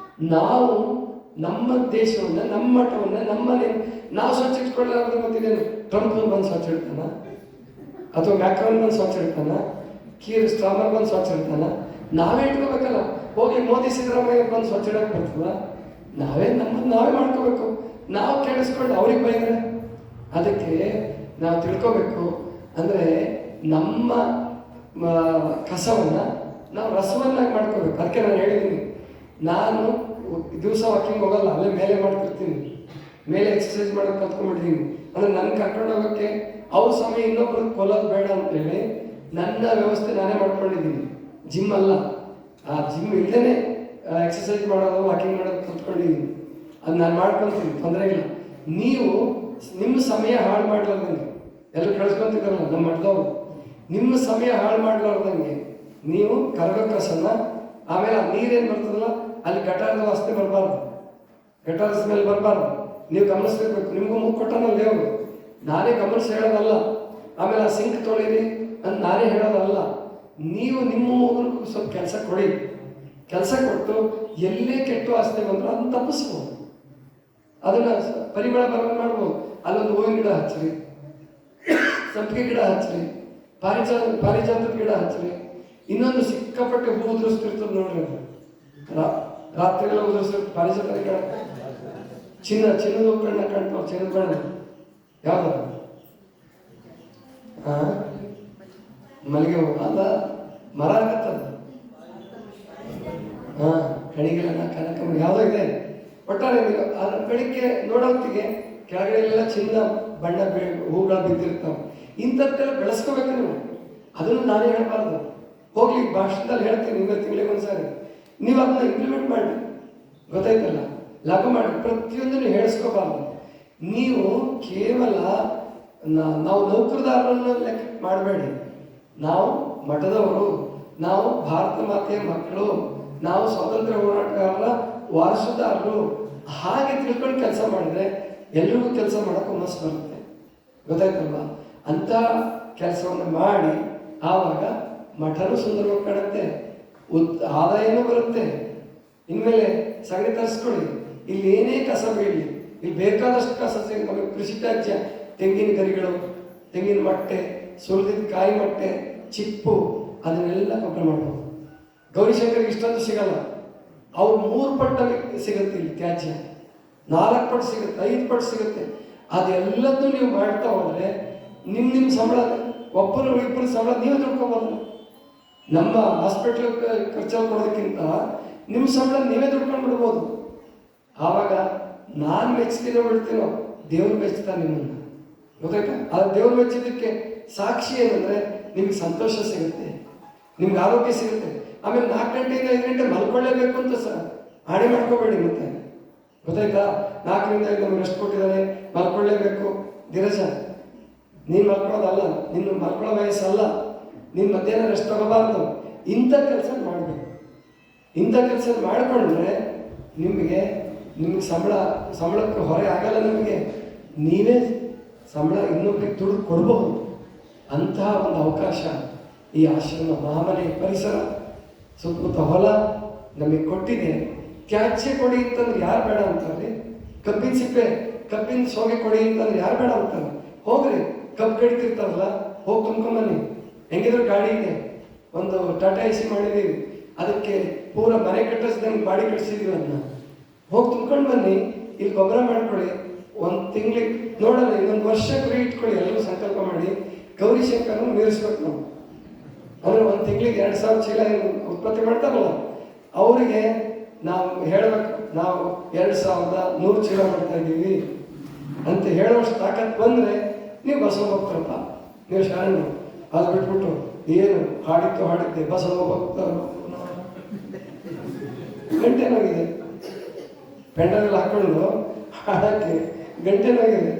ನಾವು ನಮ್ಮ ದೇಶವನ್ನು, ನಮ್ಮ ಮಠವನ್ನು, ನಮ್ಮ ಮನೆ ನಾವು ಸ್ವಚ್ಛ ಇಟ್ಕೊಳ್ಳೋದು. ಮತ್ತಿದೇನು ಟ್ರಂಪ್ ಬಂದು ಸ್ವಚ್ಛ ಇಡ್ತಾನ, ಅಥವಾ ಮ್ಯಾಕ್ರಾನ್ ಬಂದು ಸ್ವಚ್ಛ ಇಡ್ತಾನ, ಕೀರ್ ಸ್ಟ್ರಾಮರ್ ಬಂದು ಸ್ವಚ್ಛ ಇಡ್ತಾನ? ನಾವೇ ಇಟ್ಕೋಬೇಕಲ್ಲ. ಹೋಗಿ ಮೋದಿ ಸಿದ್ದರಾಮಯ್ಯ ಬಂದು ಸ್ವಚ್ಛ ಇಡಕ್ಕೆ ಬರ್ತದ? ನಮ್ಮನ್ನು ನಾವೇ ಮಾಡ್ಕೋಬೇಕು. ನಾವು ಕೇಳಿಸ್ಕೊಂಡು ಅವ್ರಿಗೆ ಬೈದರೆ ಅದಕ್ಕೆ ನಾವು ತಿಳ್ಕೋಬೇಕು. ಅಂದರೆ ನಮ್ಮ ಕಸವನ್ನು ನಾವು ರಸವನ್ನಾಗಿ ಮಾಡ್ಕೋಬೇಕು. ಅದಕ್ಕೆ ನಾನು ಹೇಳಿದ್ದೀನಿ, ನಾನು ದಿವಸ ವಾಕಿಂಗ್ ಹೋಗಲ್ಲ, ಅಲ್ಲೇ ಮೇಲೆ ಮಾಡ್ತಿರ್ತೀನಿ, ಮೇಲೆ ಎಕ್ಸಸೈಸ್ ಮಾಡೋಕೆ ಕಲ್ತ್ಕೊಂಡ್ಬಿಟ್ಟಿದ್ದೀನಿ. ಅಂದರೆ ನನ್ನ ಕರ್ಕೊಂಡು ಹೋಗೋಕ್ಕೆ ಅವ್ರ ಸಮಯ ಇನ್ನೊಬ್ರಿಗೆ ಕೊಲ್ಲೋದು ಬೇಡ ಅಂತೇಳಿ ನನ್ನ ವ್ಯವಸ್ಥೆ ನಾನೇ ಮಾಡ್ಕೊಂಡಿದ್ದೀನಿ. ಜಿಮ್ ಅಲ್ಲ, ಆ ಜಿಮ್ ಇಲ್ಲದೇ ಎಕ್ಸಸೈಸ್ ಮಾಡೋದು, ವಾಕಿಂಗ್ ಮಾಡೋದು ಕಲ್ತ್ಕೊಂಡಿದ್ದೀನಿ. ಅದು ನಾನು ಮಾಡ್ಕೊತೀನಿ, ತೊಂದರೆ ಇಲ್ಲ. ನೀವು ನಿಮ್ಮ ಸಮಯ ಹಾಳು ಮಾಡಲಾರ್ದಂಗೆ, ಎಲ್ಲರೂ ಕಳ್ಸ್ಕೊತಿದ್ದಾರಲ್ಲ ನಮ್ಮ ಮಠದವರು, ನಿಮ್ಮ ಸಮಯ ಹಾಳು ಮಾಡಲಾರ್ದಂಗೆ ನೀವು ಕರಗ ಕಸನ, ಆಮೇಲೆ ಆ ನೀರೇನು ಬರ್ತದಲ್ಲ ಅಲ್ಲಿ ಗಟಾರದ ವಾಸನೆ ಬರಬಾರ್ದು, ಗಟಾರ ಸ್ಮೆಲ್ ಬರಬಾರ್ದು. ನೀವು ಗಮನಿಸ್ತಿರ್ಬೇಕು. ನಿಮಗೂ ಮೂಗು ಕೊಟ್ಟನಲ್ಲ ದೇವರು, ನಾನೇ ಗಮನಿಸಿ ಹೇಳೋದಲ್ಲ. ಆಮೇಲೆ ಆ ಸಿಂಕ್ ತೊಳಿರಿ ಅಂತ ನಾನೇ ಹೇಳೋದಲ್ಲ. ನೀವು ನಿಮ್ಮ ಮೂಗನಿಗೂ ಸ್ವಲ್ಪ ಕೆಲಸ ಕೊಡಿ. ಕೆಲಸ ಕೊಟ್ಟು ಎಲ್ಲೇ ಕೆಟ್ಟು ವಾಸನೆ ಬಂದರೂ ಅದನ್ನು ತಪ್ಪಿಸ್ಬೋದು. ಅದನ್ನು ಪರಿಮಳ ಬರೋದು ಮಾಡ್ಬೋದು. ಅಲ್ಲೊಂದು ಹೂವಿನ ಗಿಡ ಹಚ್ಚಿರಿ, ಸಂಪಿಗೆ ಗಿಡ ಹಚ್ಚಿರಿ, ಪಾರಿಜಾತದ ಗಿಡ ಹಚ್ಚಿರಿ. ಇನ್ನೊಂದು ಸಿಕ್ಕಾಪಟ್ಟೆ ಹೂ ಉದುರಿಸ್ತಿರ್ತದೆ ನೋಡ್ರಿ, ರಾತ್ರಿ ಎಲ್ಲ ಉದುರಿಸ್ತಿರ್ತದೆ ಪಾರಿಜಾತ ಗಿಡ. ಚಿನ್ನದ ಕಣ್ಣ ಕಾಣ್ತಾವ, ಚಿನ್ನದ ಬಣ್ಣ ಯಾವ್ದು? ಮಲ್ಲಿಗೆ ಹೂ ಅಲ್ಲ, ಮರ ಆಗತ್ತದ. ಕಣಿಗೆಲ್ಲ ಕನಕಂಬ ಯಾವುದೋ ಇದೆ. ಒಟ್ಟಾರೆ ಅದ್ರ ಬೆಳಿಗ್ಗೆ ನೋಡೋತ್ತಿಗೆ ಕೆಳಗಡೆ ಎಲ್ಲ ಚಿನ್ನ ಬಣ್ಣ ಹೂಗಳು ಬಿದ್ದಿರ್ತಾವೆ. ಇಂಥದ್ದೆಲ್ಲ ಬೆಳೆಸ್ಕೋಬೇಕು ನೀವು. ಅದನ್ನು ನಾನೇ ಹೇಳಬಾರ್ದು, ಹೋಗ್ಲಿ ಭಾಷಣದಲ್ಲಿ ಹೇಳ್ತೀನಿ. ನಿಮಗೆ ತಿಂಗಳಿಗೆ ಒಂದ್ಸಾರಿ ನೀವು ಅದನ್ನ ಇಂಪ್ಲಿಮೆಂಟ್ ಮಾಡಿ, ಗೊತ್ತಾಯ್ತಲ್ಲ, ಲಾಭ ಮಾಡಿ. ಪ್ರತಿಯೊಂದನ್ನು ಹೇಳಿಸ್ಕೋಬಾರ್ದು. ನೀವು ಕೇವಲ ನಾವು ನೌಕರದಾರರನ್ನು ಲೆಕ್ಕ ಮಾಡಬೇಡಿ. ನಾವು ಮಠದವರು, ನಾವು ಭಾರತ ಮಾತೆಯ ಮಕ್ಕಳು, ನಾವು ಸ್ವಾತಂತ್ರ್ಯ ಹೋರಾಟಗಾರರ ವಾರಸುದಾರರು. ಹಾಗೆ ತಿಳ್ಕೊಂಡು ಕೆಲಸ ಮಾಡಿದ್ರೆ ಎಲ್ರಿಗೂ ಕೆಲಸ ಮಾಡೋಕೆ ಹುಮ್ಮಸ್ಸು ಬರುತ್ತೆ, ಗೊತ್ತಾಯ್ತಲ್ವಾ? ಅಂಥ ಕೆಲಸವನ್ನು ಮಾಡಿ ಆವಾಗ ಮಠನೂ ಸುಂದರವಾಗಿ ಕಾಣುತ್ತೆ, ಆದಾಯನೂ ಬರುತ್ತೆ. ಇನ್ಮೇಲೆ ಸಗಣಿ ತರಿಸ್ಕೊಳ್ಳಿ, ಇಲ್ಲಿ ಏನೇ ಕಸ ಬೀಳಲಿ, ಇಲ್ಲಿ ಬೇಕಾದಷ್ಟು ಕಸ ನಮಗೆ ಕೃಷಿ ತ್ಯಾಜ್ಯ, ತೆಂಗಿನ ಗರಿಗಳು, ತೆಂಗಿನ ಮಟ್ಟೆ, ಸುಲಿದಿದ್ದ ಕಾಯಿ ಮಟ್ಟೆ, ಚಿಪ್ಪು, ಅದನ್ನೆಲ್ಲ ಗೊಬ್ಬರ ಮಾಡ್ಬೋದು. ಗೌರಿಶಂಕರ್ಗೆ ಇಷ್ಟೊಂದು ಸಿಗಲ್ಲ, ಅವ್ರು 3 ಪಟ್ಟಲ್ಲಿ ಸಿಗುತ್ತೆ. ಇಲ್ಲಿ ತ್ಯಾಜ್ಯ 4 ಪಟ್ಟು ಸಿಗುತ್ತೆ, 5 ಪಟ್ಟು ಸಿಗುತ್ತೆ. ಅದೆಲ್ಲದೂ ನೀವು ಮಾಡ್ತಾ ಹೋದರೆ ನಿಮ್ಮ ಸಂಬಳ, ಒಬ್ಬರು ಇಬ್ಬರು ಸಂಬಳ ನೀವೇ ದುಡ್ಕೊಬೋದು. ನಮ್ಮ ಹಾಸ್ಪಿಟ್ಲ್ ಖರ್ಚಲ್ಲಿ ಕೊಡೋದಕ್ಕಿಂತ ನಿಮ್ಮ ಸಂಬಳ ನೀವೇ ದುಡ್ಕೊಂಡು ಬಿಡ್ಬೋದು. ಆವಾಗ ನಾನು ಮೆಚ್ತೀನೋ ಬಿಡ್ತೀನೋ, ದೇವ್ರು ಮೆಚ್ತಾನೆ ನಿಮ್ಮನ್ನು, ಗೊತ್ತಾಯ್ತಾ? ಅದು ದೇವ್ರು ಮೆಚ್ಚಿದ್ದಕ್ಕೆ ಸಾಕ್ಷಿ ಏನಂದರೆ ನಿಮ್ಗೆ ಸಂತೋಷ ಸಿಗುತ್ತೆ, ನಿಮ್ಗೆ ಆರೋಗ್ಯ ಸಿಗುತ್ತೆ. ಆಮೇಲೆ 4 ಗಂಟೆಯಿಂದ 5 ಗಂಟೆ ಮಲ್ಕೊಳ್ಳೇಬೇಕು ಅಂತ ಆಣೆ ಮಾಡ್ಕೋಬೇಡಿ. ಮತ್ತೆ ಗೊತ್ತಾಯ್ತಾ? 4 ರಿಂದ 5 ನಮ್ಗೆ ರೆಸ್ಟ್ ಕೊಟ್ಟಿದ್ದಾರೆ, ಮಲ್ಕೊಳ್ಳೇಬೇಕು. ಧೀರಜ, ನೀನು ಮಲ್ಕೊಳ್ಳೋದಲ್ಲ, ನಿನ್ನ ಮಲ್ಕೊಳ್ಳೋ ವಯಸ್ಸಲ್ಲ, ನೀನು ಮಧ್ಯಾಹ್ನ ರೆಸ್ಟ್ ತಗೋಬಾರ್ದು. ಇಂಥ ಕೆಲಸ ಮಾಡಬೇಕು. ಇಂಥ ಕೆಲಸ ಮಾಡಿಕೊಂಡ್ರೆ ನಿಮಗೆ ಸಂಬಳಕ್ಕೆ ಹೊರೆ ಆಗಲ್ಲ. ನಿಮಗೆ ನೀವೇ ಸಂಬಳ ಇನ್ನೊಬ್ಬರಿಗೆ ದುಡ್ಡು ಕೊಡ್ಬೋದು. ಅಂತಹ ಒಂದು ಅವಕಾಶ ಈ ಆಶ್ರಮ, ಮಹಾಮನೆ ಪರಿಸರ, ಸುತ್ತಮುತ್ತ ಹೊಲ ನಮಗೆ ಕೊಟ್ಟಿದೆ. ತ್ಯಾಜ್ಯ ಕೊಡಿ ಅಂತಂದ್ರೆ ಯಾರು ಬೇಡ ಅಂತಾರೆ? ಕಬ್ಬಿನ ಸಿಪ್ಪೆ, ಕಬ್ಬಿನ ಸೋಗೆ ಕೊಡಿ ಅಂತಂದ್ರೆ ಯಾರು ಬೇಡ ಅಂತಾರೆ? ಹೋಗ್ರಿ, ಕಬ್ಬು ಕಡಿತಿರ್ತಾರಲ್ಲ, ಹೋಗಿ ತುಂಬ್ಕೊಂಬನ್ನಿ. ಹೆಂಗಿದ್ರು ಗಾಡಿ ಇದೆ, ಒಂದು ಟಾಟಾ AC ಮಾಡಿದ್ದೀವಿ, ಅದಕ್ಕೆ ಪೂರ ಮನೆ ಕಟ್ಟಿಸ್ದಂಗೆ ಬಾಡಿ ಕಟ್ಟಿಸಿದೀವಿ. ಅದನ್ನ ಹೋಗಿ ತುಂಬ್ಕೊಂಡು ಬನ್ನಿ, ಇಲ್ಲಿ ಗೊಬ್ಬರ ಮಾಡ್ಕೊಳ್ಳಿ. 1 ತಿಂಗಳಿಗೆ ನೋಡಲ್ಲ, ಇನ್ನೊಂದು ವರ್ಷ ಗುರಿ ಇಟ್ಕೊಳ್ಳಿ. ಎಲ್ಲರೂ ಸಂಕಲ್ಪ ಮಾಡಿ ಗೌರಿಶಂಕರನ್ನು ಮೀರಿಸ್ಬೇಕು ನಾವು. ಅಂದರೆ 1 ತಿಂಗಳಿಗೆ 2000 ಚೀಲ ಉತ್ಪತ್ತಿ ಮಾಡ್ತಾರಲ್ಲ, ಅವರಿಗೆ ನಾವು ಹೇಳಬೇಕು, ನಾವು 2100 ಚೀಲ ಮಾಡ್ತಾ ಇದ್ದೀವಿ ಅಂತ ಹೇಳುವಷ್ಟು ತಾಕತ್ ಬಂದರೆ ನೀವು ಬಸವ ಭಕ್ತರಪ್ಪ, ನೀವು ಶರಣರು. ಅದು ಬಿಟ್ಬಿಟ್ಟು ಏನು ಹಾಡಿದ್ದೆ ಬಸವ ಭಕ್ತರು ಗಂಟೆ ನೋಗಿದೆ, ಪೆಂಡಲ್ ಹಾಕೊಂಡು ಹಾಡಕ್ಕೆ ಗಂಟೆ ನೋಗಿದೆ.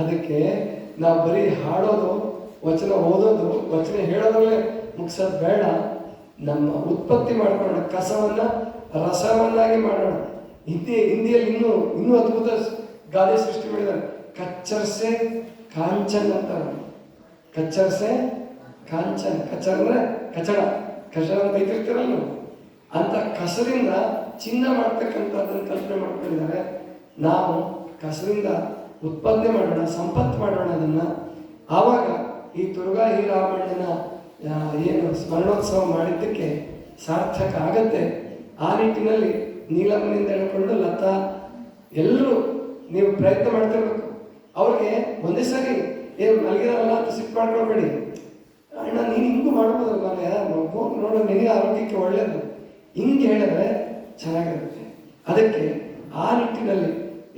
ಅದಕ್ಕೆ ನಾವು ಬರೀ ಹಾಡೋದು, ವಚನ ಓದೋದು, ವಚನ ಹೇಳೋದ್ರಲ್ಲೇ ಮುಗಿಸೋದು ಬೇಡ. ನಮ್ಮ ಉತ್ಪತ್ತಿ ಮಾಡ್ಕೊಳ್ಳೋಣ, ಕಸವನ್ನು ರಸವನ್ನಾಗಿ ಮಾಡೋಣ. ಹಿಂದಿಯಲ್ಲಿ ಇನ್ನೂ ಅದ್ಭುತ ಗಾದೆ ಸೃಷ್ಟಿ ಮಾಡಿದ್ದಾರೆ. ಕಚ್ಚರ್ಸೆ ಕಾಂಚನ್ ಅಂತಾರೆ. ಕಚ್ಚರ್ಸೆ ಕಾಂಚನ್, ಕಚ್ಚರ ಅಂದ್ರೆ ಕಚಡ ಅಂತ ಬೈತಿರ್ತೀರಲ್ಲ ನೀವು. ಅಂತ ಕಸರಿಂದ ಚಿನ್ನ ಮಾಡ್ತಕ್ಕಂಥದ್ದನ್ನು ಕಲ್ಪನೆ ಮಾಡ್ಕೊಂಡಿದ್ದಾರೆ. ನಾವು ಕಸರಿಂದ ಉತ್ಪಾದನೆ ಮಾಡೋಣ, ಸಂಪತ್ತು ಮಾಡೋಣ ಅದನ್ನು. ಆವಾಗ ಈ ತುರ್ಗಾ ಹೀರಾಮಣ್ಣನ ಏನು ಸ್ಮರಣೋತ್ಸವ ಮಾಡಿದ್ದಕ್ಕೆ ಸಾರ್ಥಕ ಆಗತ್ತೆ. ಆ ನಿಟ್ಟಿನಲ್ಲಿ ನೀಲಮ್ಮನಿಂದ ಹೇಳ್ಕೊಂಡು ಲತಾ ಎಲ್ಲರೂ ನೀವು ಪ್ರಯತ್ನ ಮಾಡ್ತಿರ್ಬೇಕು. ಅವ್ರಿಗೆ ಒಂದೇ ಸಾರಿ ಏನು ಮಲಗಿದಾರಲ್ಲ ಅಂತ ಸಿಟ್ಟು ಮಾಡ್ಕೊಳ್ಬೇಡಿ. ಅಣ್ಣ ನೀನು ಹಿಂಗೂ ಮಾಡ್ಬೋದಲ್ಲ, ನೋಡು ನಿನಗೆ ಆರೋಗ್ಯಕ್ಕೆ ಒಳ್ಳೆಯದು, ಹಿಂಗೆ ಹೇಳಿದ್ರೆ ಚೆನ್ನಾಗಿರುತ್ತೆ. ಅದಕ್ಕೆ ಆ ನಿಟ್ಟಿನಲ್ಲಿ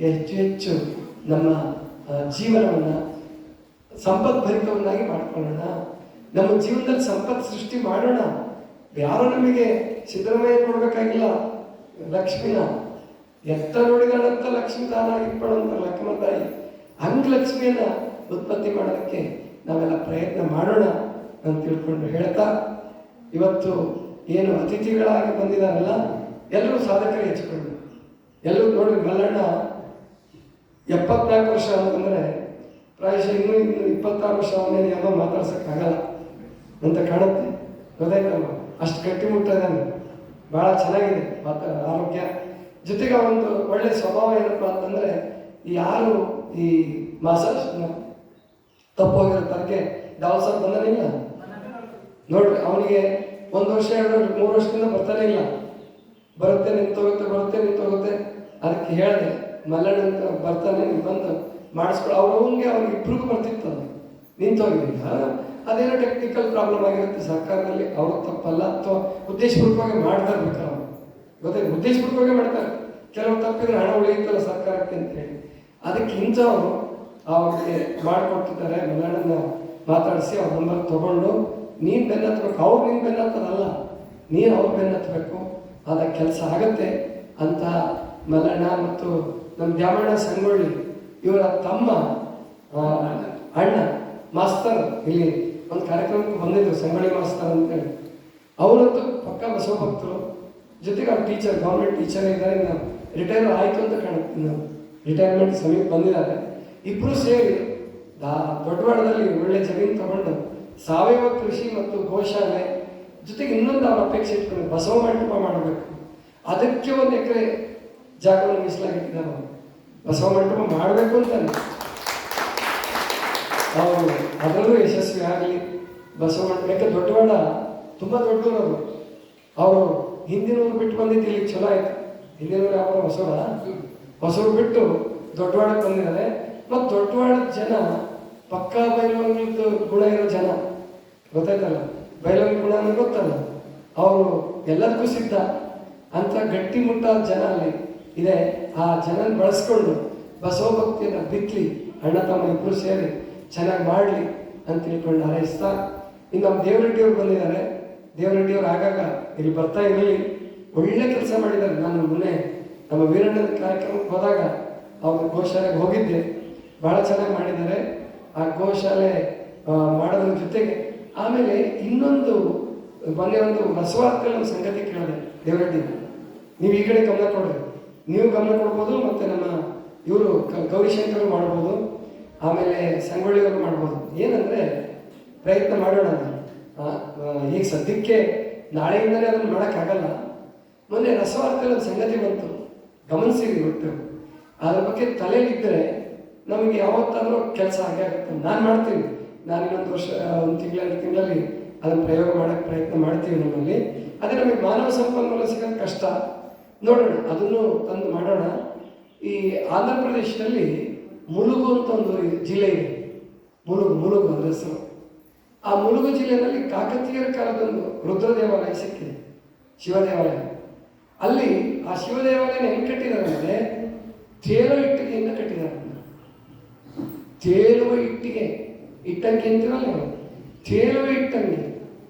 ಹೆಚ್ಚು ನಮ್ಮ ಜೀವನವನ್ನು ಸಂಪದ್ಭರಿತವನ್ನಾಗಿ ಮಾಡ್ಕೊಳ್ಳೋಣ. ನಮ್ಮ ಜೀವನದಲ್ಲಿ ಸಂಪತ್ತು ಸೃಷ್ಟಿ ಮಾಡೋಣ. ಯಾರು ನಮಗೆ ಸಿದ್ದರಾಮಯ್ಯ ಕೊಡಬೇಕಾಗಿಲ್ಲ, ಲಕ್ಷ್ಮಿನ ಎತ್ತ ನೋಡಿದಾಳಂತ ಲಕ್ಷ್ಮಿ ತಾನಾಗಿಟ್ಕೊಳ್ಳೋ ಅಂತ ಲಕ್ಷ್ಮ ತಾಯಿ. ಹಂಗೆ ಲಕ್ಷ್ಮಿಯನ್ನು ಉತ್ಪತ್ತಿ ಮಾಡೋದಕ್ಕೆ ನಾವೆಲ್ಲ ಪ್ರಯತ್ನ ಮಾಡೋಣ ಅಂತ ತಿಳ್ಕೊಂಡು ಹೇಳ್ತಾ, ಇವತ್ತು ಏನು ಅತಿಥಿಗಳಾಗಿ ಬಂದಿದ್ದಾರಲ್ಲ ಎಲ್ಲರೂ ಸಾಧಕರೇ ಹೆಚ್ಚಿಕೊಂಡು, ಎಲ್ಲರೂ ನೋಡ್ರಿ, ಮಲ್ಲಣ್ಣ 74 ವರ್ಷ ಅಂತಂದರೆ ಪ್ರಾಯಶಃ ಇನ್ನೂ 26 ವರ್ಷ ಅವನೇನು ಏನೋ ಮಾತಾಡ್ಸೋಕ್ಕಾಗಲ್ಲ ಅಂತ ಕಾಣುತ್ತೆ. ಗೊತ್ತಾಯ್ತಮ್ಮ, ಅಷ್ಟು ಗಟ್ಟಿಮುಟ್ಟಿದ್ದಾನೆ, ಭಾಳ ಚೆನ್ನಾಗಿದೆ ಆರೋಗ್ಯ. ಜೊತೆಗೆ ಒಂದು ಒಳ್ಳೆ ಸ್ವಭಾವ ಏನಪ್ಪ ಅಂತಂದರೆ, ಯಾರು ಈ ಮಾಸಾಜ್ನ ತಪ್ಪೋಗಿರೋ ತನಕ ದಾವಸ ಬಂದನಿಲ್ಲ ನೋಡ್ರಿ. ಅವನಿಗೆ 1 ವರ್ಷ 2 ವರ್ಷ 3 ವರ್ಷದಿಂದ ಬರ್ತಾನೆ ಇಲ್ಲ. ಬರುತ್ತೆ ನಿಂತೋಗುತ್ತೆ. ಅದಕ್ಕೆ ಹೇಳಿದೆ, ಮಲ್ಲಣ್ಣ ಬರ್ತಾನೆ, ನೀನು ಬಂದು ಮಾಡಿಸ್ಕೊಳ್ಳೋ. ಅವ್ನಿಗೆ ಇಬ್ರಿಗೂ ಬರ್ತಿತ್ತು, ಅದು ನಿಂತೋಗಿಲ್ಲ. ಅದೇನೋ ಟೆಕ್ನಿಕಲ್ ಪ್ರಾಬ್ಲಮ್ ಆಗಿರುತ್ತೆ ಸರ್ಕಾರದಲ್ಲಿ, ಅವ್ರಿಗೆ ತಪ್ಪಲ್ಲ, ಅಥವಾ ಉದ್ದೇಶಪೂರ್ವಕವಾಗಿ ಮಾಡ್ತಾ ಇರ್ಬೇಕು. ಅವ್ರು ಗೊತ್ತಾಯ್ತು, ಉದ್ದೇಶಪೂರ್ವಕವಾಗಿ ಮಾಡ್ತಾರೆ. ಕೆಲವು ತಪ್ಪಿದ್ರೆ ಹಣ ಉಳಿಯುತ್ತಲ್ಲ ಸರ್ಕಾರಕ್ಕೆ ಅಂತ ಹೇಳಿ, ಅದಕ್ಕೆ ಇಂಥವ್ರು ಅವ್ರಿಗೆ ಮಾಡಿಕೊಟ್ಟಿದ್ದಾರೆ. ಮಲ್ಲಣ್ಣನ ಮಾತಾಡಿಸಿ ಅವ್ರ ನಂಬರ್ ತೊಗೊಂಡು, ನೀನು ಬೆನ್ನತ್ತಬೇಕು, ಅವ್ರು ನೀನು ಬೆನ್ನತ್ತದಲ್ಲ, ನೀನು ಅವ್ರು ಬೆನ್ನತ್ತಬೇಕು, ಅದ ಕೆಲಸ ಆಗತ್ತೆ ಅಂತ ಮಲ್ಲಣ್ಣ ಮತ್ತು ನಮ್ಮ ದ್ಯಾಮಣ್ಣ ಸಂಗೊಳ್ಳಿ ಇವರ ತಮ್ಮ ಅಣ್ಣ ಮಾಸ್ತರ್ ಇಲ್ಲಿ ಒಂದು ಕಾರ್ಯಕ್ರಮಕ್ಕೆ ಬಂದಿದ್ರು, ಸಂಗೊಳ್ಳಿ ಮಾಸ್ತರ್ ಅಂತೇಳಿ. ಅವರದ್ದು ಪಕ್ಕ ಬಸವ ಭಕ್ತರು. ಜೊತೆಗೆ ಅವ್ರು ಟೀಚರ್, ಗೌರ್ಮೆಂಟ್ ಟೀಚರ್ ಇದ್ದಾರೆ. ನಾವು ರಿಟೈರ್ ಆಯಿತು ಅಂತ ಕಾಣುತ್ತೆ, ನಾವು ರಿಟೈರ್ಮೆಂಟ್ ಸಮೀಪ ಬಂದಿದ್ದಾರೆ. ಇಬ್ಬರು ಸೇರಿ ದೊಡ್ಡವಾಡದಲ್ಲಿ ಒಳ್ಳೆ ಜಮೀನು ತಗೊಂಡು ಸಾವಯವ ಕೃಷಿ ಮತ್ತು ಗೋಶಾಲೆ ಜೊತೆಗೆ ಇನ್ನೊಂದು ಅವ್ರ ಅಪೇಕ್ಷೆ ಇಟ್ಕೊಂಡು ಬಸವ ಮಂಟಪ ಮಾಡಬೇಕು. ಅದಕ್ಕೆ 1 ಎಕರೆ ಜಾಗವನ್ನು ಮೀಸಲಾಗಿಟ್ಟಿದ್ದಾರೆ. ಅವರು ಬಸವ ಮಂಟಪ ಮಾಡಬೇಕು ಅಂತಾನೆ. ಅವರು ಅದರಲ್ಲೂ ಯಶಸ್ವಿ ಆಗಲಿ ಬಸವ ಮಂಟಪ. ಯಾಕೆ ದೊಡ್ಡವಾಡ ತುಂಬ ದೊಡ್ಡವರು. ಅವರು ಹಿಂದಿನೂರು ಬಿಟ್ಟು ಬಂದಿದ್ದು ಇಲ್ಲಿ ಚಲೋ ಆಯ್ತು. ಹಿಂದಿನೂರು ಯಾವ ಹೊಸೂರು ಬಿಟ್ಟು ದೊಡ್ಡವಾಡಕ್ಕೆ ಬಂದಿದ್ದಾರೆ. ಮತ್ತು ದೊಡ್ಡವಾಡದ ಜನ ಪಕ್ಕಾ ಬೈಲೊಂಗಿದ್ದು ಗುಣ ಇರೋ ಜನ, ಗೊತ್ತಾಯ್ತಲ್ಲ, ಬೈಲೊಂಗಿ ಗುಣ ಅನ್ನೋದು ಗೊತ್ತಲ್ಲ. ಅವರು ಎಲ್ಲದಕ್ಕೂ ಸಿದ್ಧ ಅಂತ ಗಟ್ಟಿಮುಟ್ಟಾದ ಜನ ಅಲ್ಲಿ ಇದೆ. ಆ ಜನನ ಬಳಸ್ಕೊಂಡು ಬಸವ ಭಕ್ತಿಯನ್ನು ಬಿತ್ತಲಿ, ಅಣ್ಣ ತಮ್ಮ ಇಬ್ಬರು ಸೇರಿ ಚೆನ್ನಾಗಿ ಮಾಡಲಿ ಅಂತ ತಿಳ್ಕೊಂಡು ಹಾರೈಸ್ತಾ, ಇನ್ನು ನಮ್ಮ ದೇವರೆಡ್ಡಿಯವ್ರು ಬಂದಿದ್ದಾರೆ. ದೇವರೆಡ್ಡಿಯವ್ರು ಆಗಾಗ ಇಲ್ಲಿ ಬರ್ತಾ ಇರಲಿ, ಒಳ್ಳೆ ಕೆಲಸ ಮಾಡಿದ್ದಾರೆ. ನಾನು ಮೊನ್ನೆ ನಮ್ಮ ವೀರಣ್ಣನ ಕಾರ್ಯಕ್ರಮಕ್ಕೆ ಹೋದಾಗ ಅವ್ರ ಗೋಶಾಲೆಗೆ ಹೋಗಿದ್ದೆ, ಭಾಳ ಚೆನ್ನಾಗಿ ಮಾಡಿದ್ದಾರೆ. ಆ ಗೋಶಾಲೆ ಮಾಡೋದ್ರ ಜೊತೆಗೆ ಆಮೇಲೆ ಇನ್ನೊಂದು ಮೊನ್ನೆ ಒಂದು ಬಸವಾರ್ಕಲ್ಲಿ ಒಂದು ಸಂಗತಿ ಕೇಳಿದೆ ದೇವರೆಡ್ಡಿ, ನೀವು ಈ ಕಡೆ ಗಮನ ಕೊಡ್ರಿ, ನೀವು ಗಮನ ಕೊಡ್ಬೋದು, ಮತ್ತು ನಮ್ಮ ಇವರು ಗೌರಿಶಂಕರ್ ಮಾಡ್ಬೋದು, ಆಮೇಲೆ ಸಂಗೊಳ್ಳಿಯವರು ಮಾಡ್ಬೋದು. ಏನಂದರೆ ಪ್ರಯತ್ನ ಮಾಡೋಣ ಅಂತ. ಈಗ ಸದ್ಯಕ್ಕೆ ನಾಳೆಯಿಂದಲೇ ಅದನ್ನು ಮಾಡೋಕ್ಕಾಗಲ್ಲ. ಮೊನ್ನೆ ರಸವಾರ್ಕಲ್ಲಿ ಒಂದು ಸಂಗತಿ ಬಂತು, ಗಮನಿಸಿರಿ ಒಟ್ಟು. ಅದ್ರ ಬಗ್ಗೆ ತಲೆಯಲ್ಲಿದ್ದರೆ ನಮಗೆ ಯಾವತ್ತಾದರೂ ಕೆಲಸ ಆಗೇ ಆಗುತ್ತೆ. ನಾನು ಮಾಡ್ತೀನಿ, ನಾನು ಇನ್ನೊಂದು ವರ್ಷ 1 ತಿಂಗಳು 2 ತಿಂಗಳಲ್ಲಿ ಅದನ್ನು ಪ್ರಯೋಗ ಮಾಡೋಕ್ಕೆ ಪ್ರಯತ್ನ ಮಾಡ್ತೀವಿ ನಮ್ಮಲ್ಲಿ. ಅದೇ ನಮಗೆ ಮಾನವ ಸಂಪನ್ಮೂಲ ಸಿಗೋದು ಕಷ್ಟ, ನೋಡೋಣ, ಅದನ್ನು ತಂದು ಮಾಡೋಣ. ಈ ಆಂಧ್ರ ಪ್ರದೇಶದಲ್ಲಿ ಮುಲುಗು ಅಂತ ಒಂದು ಜಿಲ್ಲೆ ಇದೆ. ಮುಲುಗು ಅದರ ಹೆಸರು. ಆ ಮುಲುಗು ಜಿಲ್ಲೆಯಲ್ಲಿ ಕಾಕತೀಯರ ಕಾಲದೊಂದು ರುದ್ರ ದೇವಾಲಯ ಸಿಕ್ಕಿದೆ, ಶಿವ ದೇವಾಲಯ. ಅಲ್ಲಿ ಆ ಶಿವ ದೇವಾಲಯನ ಹೆಂಗೆ ಕಟ್ಟಿದ್ದಾರೆ ಅಂದರೆ ತೇಲುವ ಇಟ್ಟಿಗೆಯಿಂದ ಕಟ್ಟಿದ್ದಾರೆ. ತೇಲುವ ಇಟ್ಟಿಗೆ, ಇಟ್ಟಂಗಿ ಅಂತೀವಲ್ಲ, ತೇಲುವ ಇಟ್ಟಂಗಿ.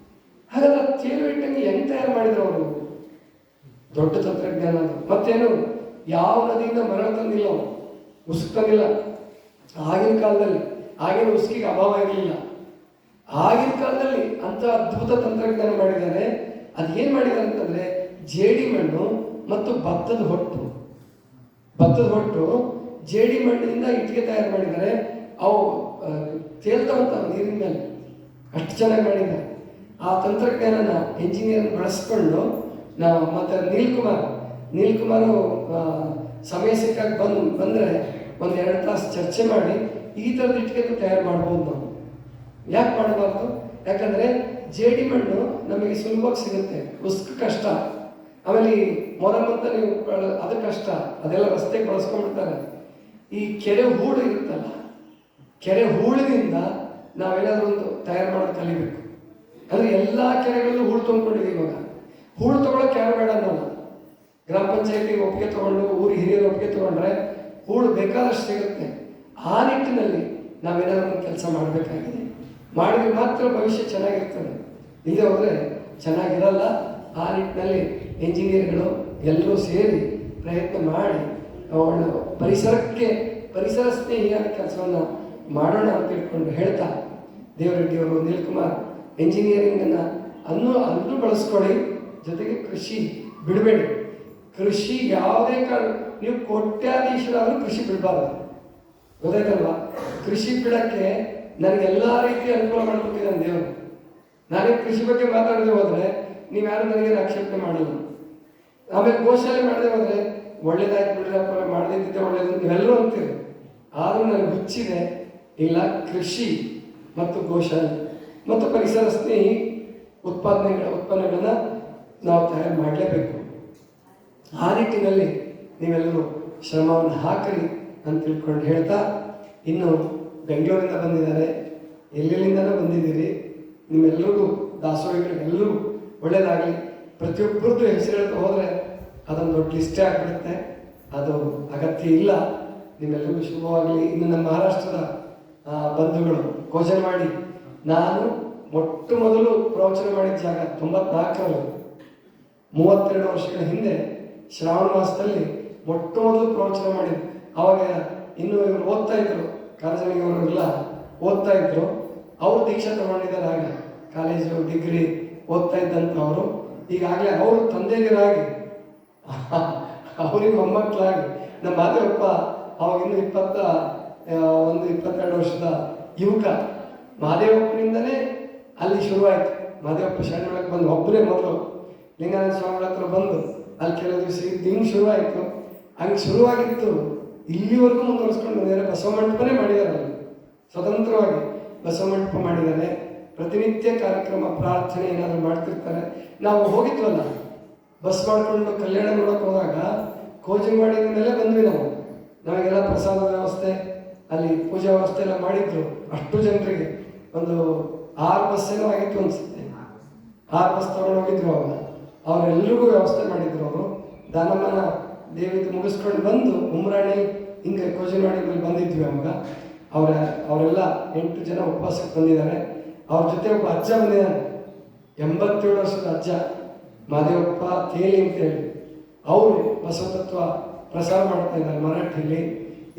ಹಾಗಾದ್ರೆ ತೇಲುವ ಇಟ್ಟಂಗಿ ಹೆಂಗೆ ತಯಾರು ಮಾಡಿದ್ರು ಅವರು? ದೊಡ್ಡ ತಂತ್ರಜ್ಞಾನ ಅದು. ಮತ್ತೇನು, ಯಾವ ನದಿಯಿಂದ ಮರಳು ತಂದಿಲ್ಲ ಅವರು, ಉಸುಕು ತಂದಿಲ್ಲ. ಆಗಿನ ಕಾಲದಲ್ಲಿ ಆಗಿನ ಉಸುಕಿಗೆ ಅಭಾವ ಇರಲಿಲ್ಲ. ಆಗಿನ ಕಾಲದಲ್ಲಿ ಅಂತ ಅದ್ಭುತ ತಂತ್ರಜ್ಞಾನ ಮಾಡಿದ್ದಾರೆ. ಅದೇನು ಮಾಡಿದ್ದಾರೆ ಅಂತಂದರೆ, ಜೇಡಿ ಮಣ್ಣು ಮತ್ತು ಭತ್ತದ ಹೊಟ್ಟು ಜೇಡಿ ಮಣ್ಣಿನಿಂದ ಇಟ್ಟಿಗೆ ತಯಾರು ಮಾಡಿದ್ದಾರೆ. ಅವು ತೇಲ್ತಾವಂತ ನೀರಿನ ಮೇಲೆ, ಅಷ್ಟು ಚೆನ್ನಾಗಿ ಮಾಡಿದ್ದಾರೆ. ಆ ತಂತ್ರಜ್ಞಾನನ ಇಂಜಿನಿಯರ್ ಬಳಸ್ಕೊಂಡು ನಾವು ಮತ್ತು ನೀಲ್ಕುಮಾರು ಸಮಯ ಸಿಕ್ಕಾಗ ಬಂದರೆ 1-2 ತಾಸು ಚರ್ಚೆ ಮಾಡಿ ಈ ಥರದ ಇಟ್ಟಿಗೆ ತಯಾರು ಮಾಡ್ಬೋದು ನಾವು. ಯಾಕೆ ಮಾಡಬಾರ್ದು? ಯಾಕಂದರೆ ಜೇಡಿ ಮಣ್ಣು ನಮಗೆ ಸುಲಭವಾಗಿ ಸಿಗುತ್ತೆ, ಉಸ್ಕು ಕಷ್ಟ. ಆಮೇಲೆ ಈ ಮೊರಮಂತ ನೀವು ಅದು ಕಷ್ಟ, ಅದೆಲ್ಲ ರಸ್ತೆಗೆ ಬಳಸ್ಕೊಂಡ್ಬಿಡ್ತಾರೆ. ಈ ಕೆರೆ ಹೂಳು ಇರುತ್ತಲ್ಲ, ಕೆರೆ ಹೂಳಿನಿಂದ ನಾವೇನಾದರೂ ಒಂದು ತಯಾರು ಮಾಡೋದು ಕಲಿಬೇಕು. ಅಂದರೆ ಎಲ್ಲ ಕೆರೆಗಳಲ್ಲೂ ಹೂಳು ತೊಗೊಂಡಿದ್ದೀವಿ ಇವಾಗ. ಹೂಳು ತೊಗೊಳಕ್ಕೆ ಯಾರು ಬೇಡ ಅನ್ನೋಲ್ಲ. ಗ್ರಾಮ ಪಂಚಾಯತಿಗೆ ಒಪ್ಪಿಗೆ ತೊಗೊಂಡು, ಊರು ಹಿರಿಯರು ಒಪ್ಪಿಗೆ ತೊಗೊಂಡ್ರೆ ಹೂಳು ಬೇಕಾದಷ್ಟು ಸಿಗುತ್ತೆ. ಆ ನಿಟ್ಟಿನಲ್ಲಿ ನಾವೇನಾದರೂ ಒಂದು ಕೆಲಸ ಮಾಡಬೇಕಾಗಿದೆ. ಮಾಡಿದ್ರೆ ಮಾತ್ರ ಭವಿಷ್ಯ ಚೆನ್ನಾಗಿರ್ತದೆ, ಇದೇ ಹೋದರೆ ಚೆನ್ನಾಗಿರಲ್ಲ. ಆ ನಿಟ್ಟಿನಲ್ಲಿ ಇಂಜಿನಿಯರ್ಗಳು ಎಲ್ಲರೂ ಸೇರಿ ಪ್ರಯತ್ನ ಮಾಡಿ ಅವಳ ಪರಿಸರ ಸ್ನೇಹಿಯಾದ ಕೆಲಸವನ್ನು ಮಾಡೋಣ ಅಂತ ತಿಳ್ಕೊಂಡು ಹೇಳ್ತಾ, ದೇವರೆಡ್ಡಿಯವರು, ನೀಲ್ಕುಮಾರ್ ಎಂಜಿನಿಯರಿಂಗನ್ನು ಅನ್ನೂ ಬಳಸ್ಕೊಳ್ಳಿ. ಜೊತೆಗೆ ಕೃಷಿ ಬಿಡಬೇಡಿ. ಕೃಷಿ ಯಾವುದೇ ಕಾರಣ, ನೀವು ಕೋಟ್ಯಾಧೀಶರಾದರೂ ಕೃಷಿ ಬಿಡಬಾರ್ದು. ಗೊತ್ತಾಯ್ತಲ್ವಾ? ಕೃಷಿ ಬಿಡಕ್ಕೆ ನನಗೆಲ್ಲ ರೀತಿ ಅನುಕೂಲ ಮಾಡಿಕೊಟ್ಟಿದ್ದಾನೆ ದೇವರು. ನಾನೇ ಕೃಷಿ ಬಗ್ಗೆ ಮಾತಾಡದೆ ಹೋದರೆ ನೀವ್ಯಾರು ನನಗೇನು ಆಕ್ಷೇಪಣೆ ಮಾಡಲ್ಲ. ಆಮೇಲೆ ಗೋಶಾಲೆ ಮಾಡದೆ ಹೋದರೆ ಒಳ್ಳೇದಾಯ್ತು ಬಿಡ್ರಪ್ಪ, ಮಾಡದಿದ್ದೆ ಒಳ್ಳೇದು ನೀವೆಲ್ಲರೂ ಅಂತೀರಿ. ಆದರೂ ನನಗೆ ಹುಚ್ಚಿದೆ ಇಲ್ಲ, ಕೃಷಿ ಮತ್ತು ಗೋಶಾಲೆ ಮತ್ತು ಪರಿಸರ ಸ್ನೇಹಿ ಉತ್ಪನ್ನಗಳನ್ನು ನಾವು ತಯಾರು ಮಾಡಲೇಬೇಕು. ಆ ನಿಟ್ಟಿನಲ್ಲಿ ನೀವೆಲ್ಲರೂ ಶ್ರಮವನ್ನು ಹಾಕಿರಿ ಅಂತ ತಿಳ್ಕೊಂಡು ಹೇಳ್ತಾ, ಇನ್ನು ಬೆಂಗಳೂರಿಂದ ಬಂದಿದ್ದಾರೆ, ಎಲ್ಲೆಲ್ಲಿಂದನೂ ಬಂದಿದ್ದೀರಿ, ನಿಮ್ಮೆಲ್ಲರಿಗೂ ದಾಸೋಹಿಗಳಿಗೆಲ್ಲರೂ ಒಳ್ಳೆಯದಾಗಲಿ. ಪ್ರತಿಯೊಬ್ಬರದ್ದು ಹೆಸರು ಹೇಳ್ತಾ ಹೋದರೆ ಅದೊಂದು ದೊಡ್ಡ ಲಿಸ್ಟೇ ಆಗಿಬಿಡುತ್ತೆ, ಅದು ಅಗತ್ಯ ಇಲ್ಲ. ನಿಮ್ಮೆಲ್ಲರಿಗೂ ಶುಭವಾಗಲಿ. ಇನ್ನು ನಮ್ಮ ಮಹಾರಾಷ್ಟ್ರದ ಬಂಧುಗಳು ಕೋಜನವಾಡಿ, ನಾನು ಮೊಟ್ಟ ಮೊದಲು ಪ್ರವಚನ ಮಾಡಿದ ಜಾಗ 94ರಲ್ಲಿ 32 ವರ್ಷಗಳ ಹಿಂದೆ ಶ್ರಾವಣ ಮಾಸದಲ್ಲಿ ಮೊಟ್ಟ ಮೊದಲು ಪ್ರವಚನ ಮಾಡಿದ್ದು. ಆವಾಗ ಇನ್ನು ಇವರು ಓದ್ತಾ ಇದ್ರು, ಕಾಲೇಜಿಗೆ ಅವರೆಲ್ಲ ಓದ್ತಾ ಇದ್ರು. ಅವರು ದೀಕ್ಷಾ ತಗೊಂಡಿದ್ದಾರೆ. ಆಗ ಕಾಲೇಜು ಡಿಗ್ರಿ ಓದ್ತಾ ಇದ್ದಂಥವರು ಈಗಾಗಲೇ ಅವರು ತಂದೆದಿರಾಗಿ ಅವ್ರಿಗೆ ಮೊಮ್ಮಕ್ಕಳಾಗಿ ನಮ್ಮ ಮಾದೇವಪ್ಪ ಅವಾಗ ಇನ್ನೂ 22 ವರ್ಷದ ಯುವಕ. ಮಹಾದೇವಪ್ಪನಿಂದನೇ ಅಲ್ಲಿ ಶುರುವಾಯಿತು. ಮಹಾದೇವಪ್ಪ ಶರಣೊಳಗೆ ಬಂದು ಒಬ್ಬರೇ ಮೊದಲು ಲಿಂಗಾನಂದ ಸ್ವಾಮಿಗಳ ಹತ್ರ ಬಂದು ಅಲ್ಲಿ ಕೆಲವು ದಿವಸ ಇದ್ದು ಹಿಂಗೆ ಶುರುವಾಯಿತು. ಹಂಗೆ ಶುರುವಾಗಿತ್ತು ಇಲ್ಲಿವರೆಗೂ ಮುಂದುವರಿಸ್ಕೊಂಡು ಬಂದಿದ್ದಾರೆ. ಬಸವ ಮಂಟಪನೇ ಮಾಡಿದ್ದಾರೆ, ಅಲ್ಲಿ ಸ್ವತಂತ್ರವಾಗಿ ಬಸವ ಮಂಟಪ ಮಾಡಿದ್ದಾರೆ. ಪ್ರತಿನಿತ್ಯ ಕಾರ್ಯಕ್ರಮ ಪ್ರಾರ್ಥನೆ ಏನಾದರೂ ಮಾಡ್ತಿರ್ತಾರೆ. ನಾವು ಹೋಗಿದ್ವಲ್ಲ ಬಸ್ ಮಾಡಿಕೊಂಡು ಕಲ್ಯಾಣ ನೋಡೋಕೆ ಹೋದಾಗ ಕೋಜನವಾಡಿನ ಮೇಲೆ ಬಂದ್ವಿ ನಾವು. ನಮಗೆಲ್ಲ ಪ್ರಸಾದದ ವ್ಯವಸ್ಥೆ, ಅಲ್ಲಿ ಪೂಜಾ ವ್ಯವಸ್ಥೆ ಎಲ್ಲ ಮಾಡಿದ್ರು. ಅಷ್ಟು ಜನರಿಗೆ ಒಂದು 6 ಬಸ್ ಏನೋ ಆಗಿತ್ತು ಅನಿಸುತ್ತೆ. 6 ಬಸ್ ತಗೊಂಡು ಹೋಗಿದ್ರು. ಅವಾಗ ಅವರೆಲ್ಲರಿಗೂ ವ್ಯವಸ್ಥೆ ಮಾಡಿದ್ರು. ಅವರು ದಾನಮ್ಮನ ದೇವಿದು ಮುಗಿಸ್ಕೊಂಡು ಬಂದು ಉಮ್ರಾಣಿ ಹಿಂಗೆ ಕೋಜನವಾಡಿ ಮೇಲೆ ಬಂದಿದ್ವಿ. ಅವಾಗ ಅವರೆಲ್ಲ 8 ಜನ ಉಪವಾಸಕ್ಕೆ ಬಂದಿದ್ದಾರೆ. ಅವ್ರ ಜೊತೆ ಒಬ್ಬ ಅಜ್ಜ ಬಂದಿದ್ದಾನೆ, 87 ವರ್ಷದ ಅಜ್ಜ, ಮಾದೇವಪ್ಪ ತೇಲಿ ಅಂತೇಳಿ. ಅವರು ಬಸವ ತತ್ವ ಪ್ರಸಾರ ಮಾಡ್ತಾ ಇದ್ದಾರೆ ಮರಾಠಿಯಲ್ಲಿ.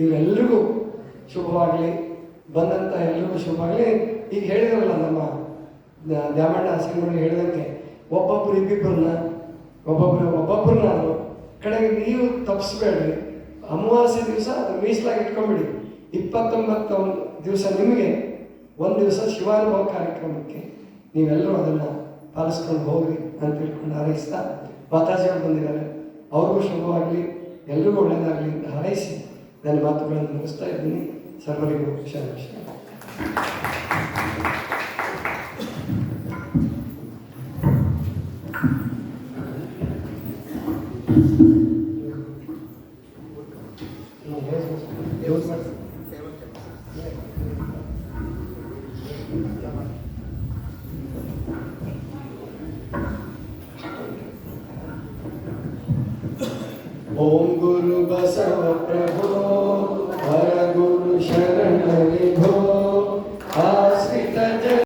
ಇವರೆಲ್ಲರಿಗೂ ಶುಭವಾಗಲಿ, ಬಂದಂಥ ಎಲ್ರಿಗೂ ಶುಭವಾಗಲಿ. ಈಗ ಹೇಳಿದ್ರಲ್ಲ ನಮ್ಮ ದ್ಯಾಮಣ್ಣ ಸಿಂಗೋಡಿ ಹೇಳಿದಂಗೆ, ಒಬ್ಬೊಬ್ಬರು ಒಬ್ಬೊಬ್ಬರನ್ನ ಕಡೆಗೆ ನೀವು ತಪ್ಪಿಸ್ಬೇಡ್ರಿ. ಅಮಾವಾಸ್ಯೆ ದಿವಸ ಅದು ಮೀಸಲಾಗಿ ಇಟ್ಕೊಂಡ್ಬಿಡಿ. 29 ದಿವಸ ನಿಮಗೆ ಒಂದು ದಿವಸ ಶಿವಾನುಭವ ಕಾರ್ಯಕ್ರಮಕ್ಕೆ ನೀವೆಲ್ಲರೂ ಅದನ್ನು ಪಾಲಿಸ್ಕೊಂಡು ಹೋಗ್ರಿ ಅಂತ ತಿಳ್ಕೊಂಡು ಹಾರೈಸ್ತಾ, ಮಾತಾಜಿಯವರು ಬಂದಿದ್ದಾರೆ, ಅವ್ರಿಗೂ ಶುಭವಾಗಲಿ, ಎಲ್ರಿಗೂ ಒಳ್ಳೆಯದಾಗಲಿ ಅಂತ ಹಾರೈಸಿ ನನ್ನ ಮಾತುಗಳನ್ನು ಮುಗಿಸ್ತಾ ಇದ್ದೀನಿ. ಸರ್ವರಿಗೂ ಶರಣ. ಓಂ ಗುರು ಬಸವ ಪ್ರಭು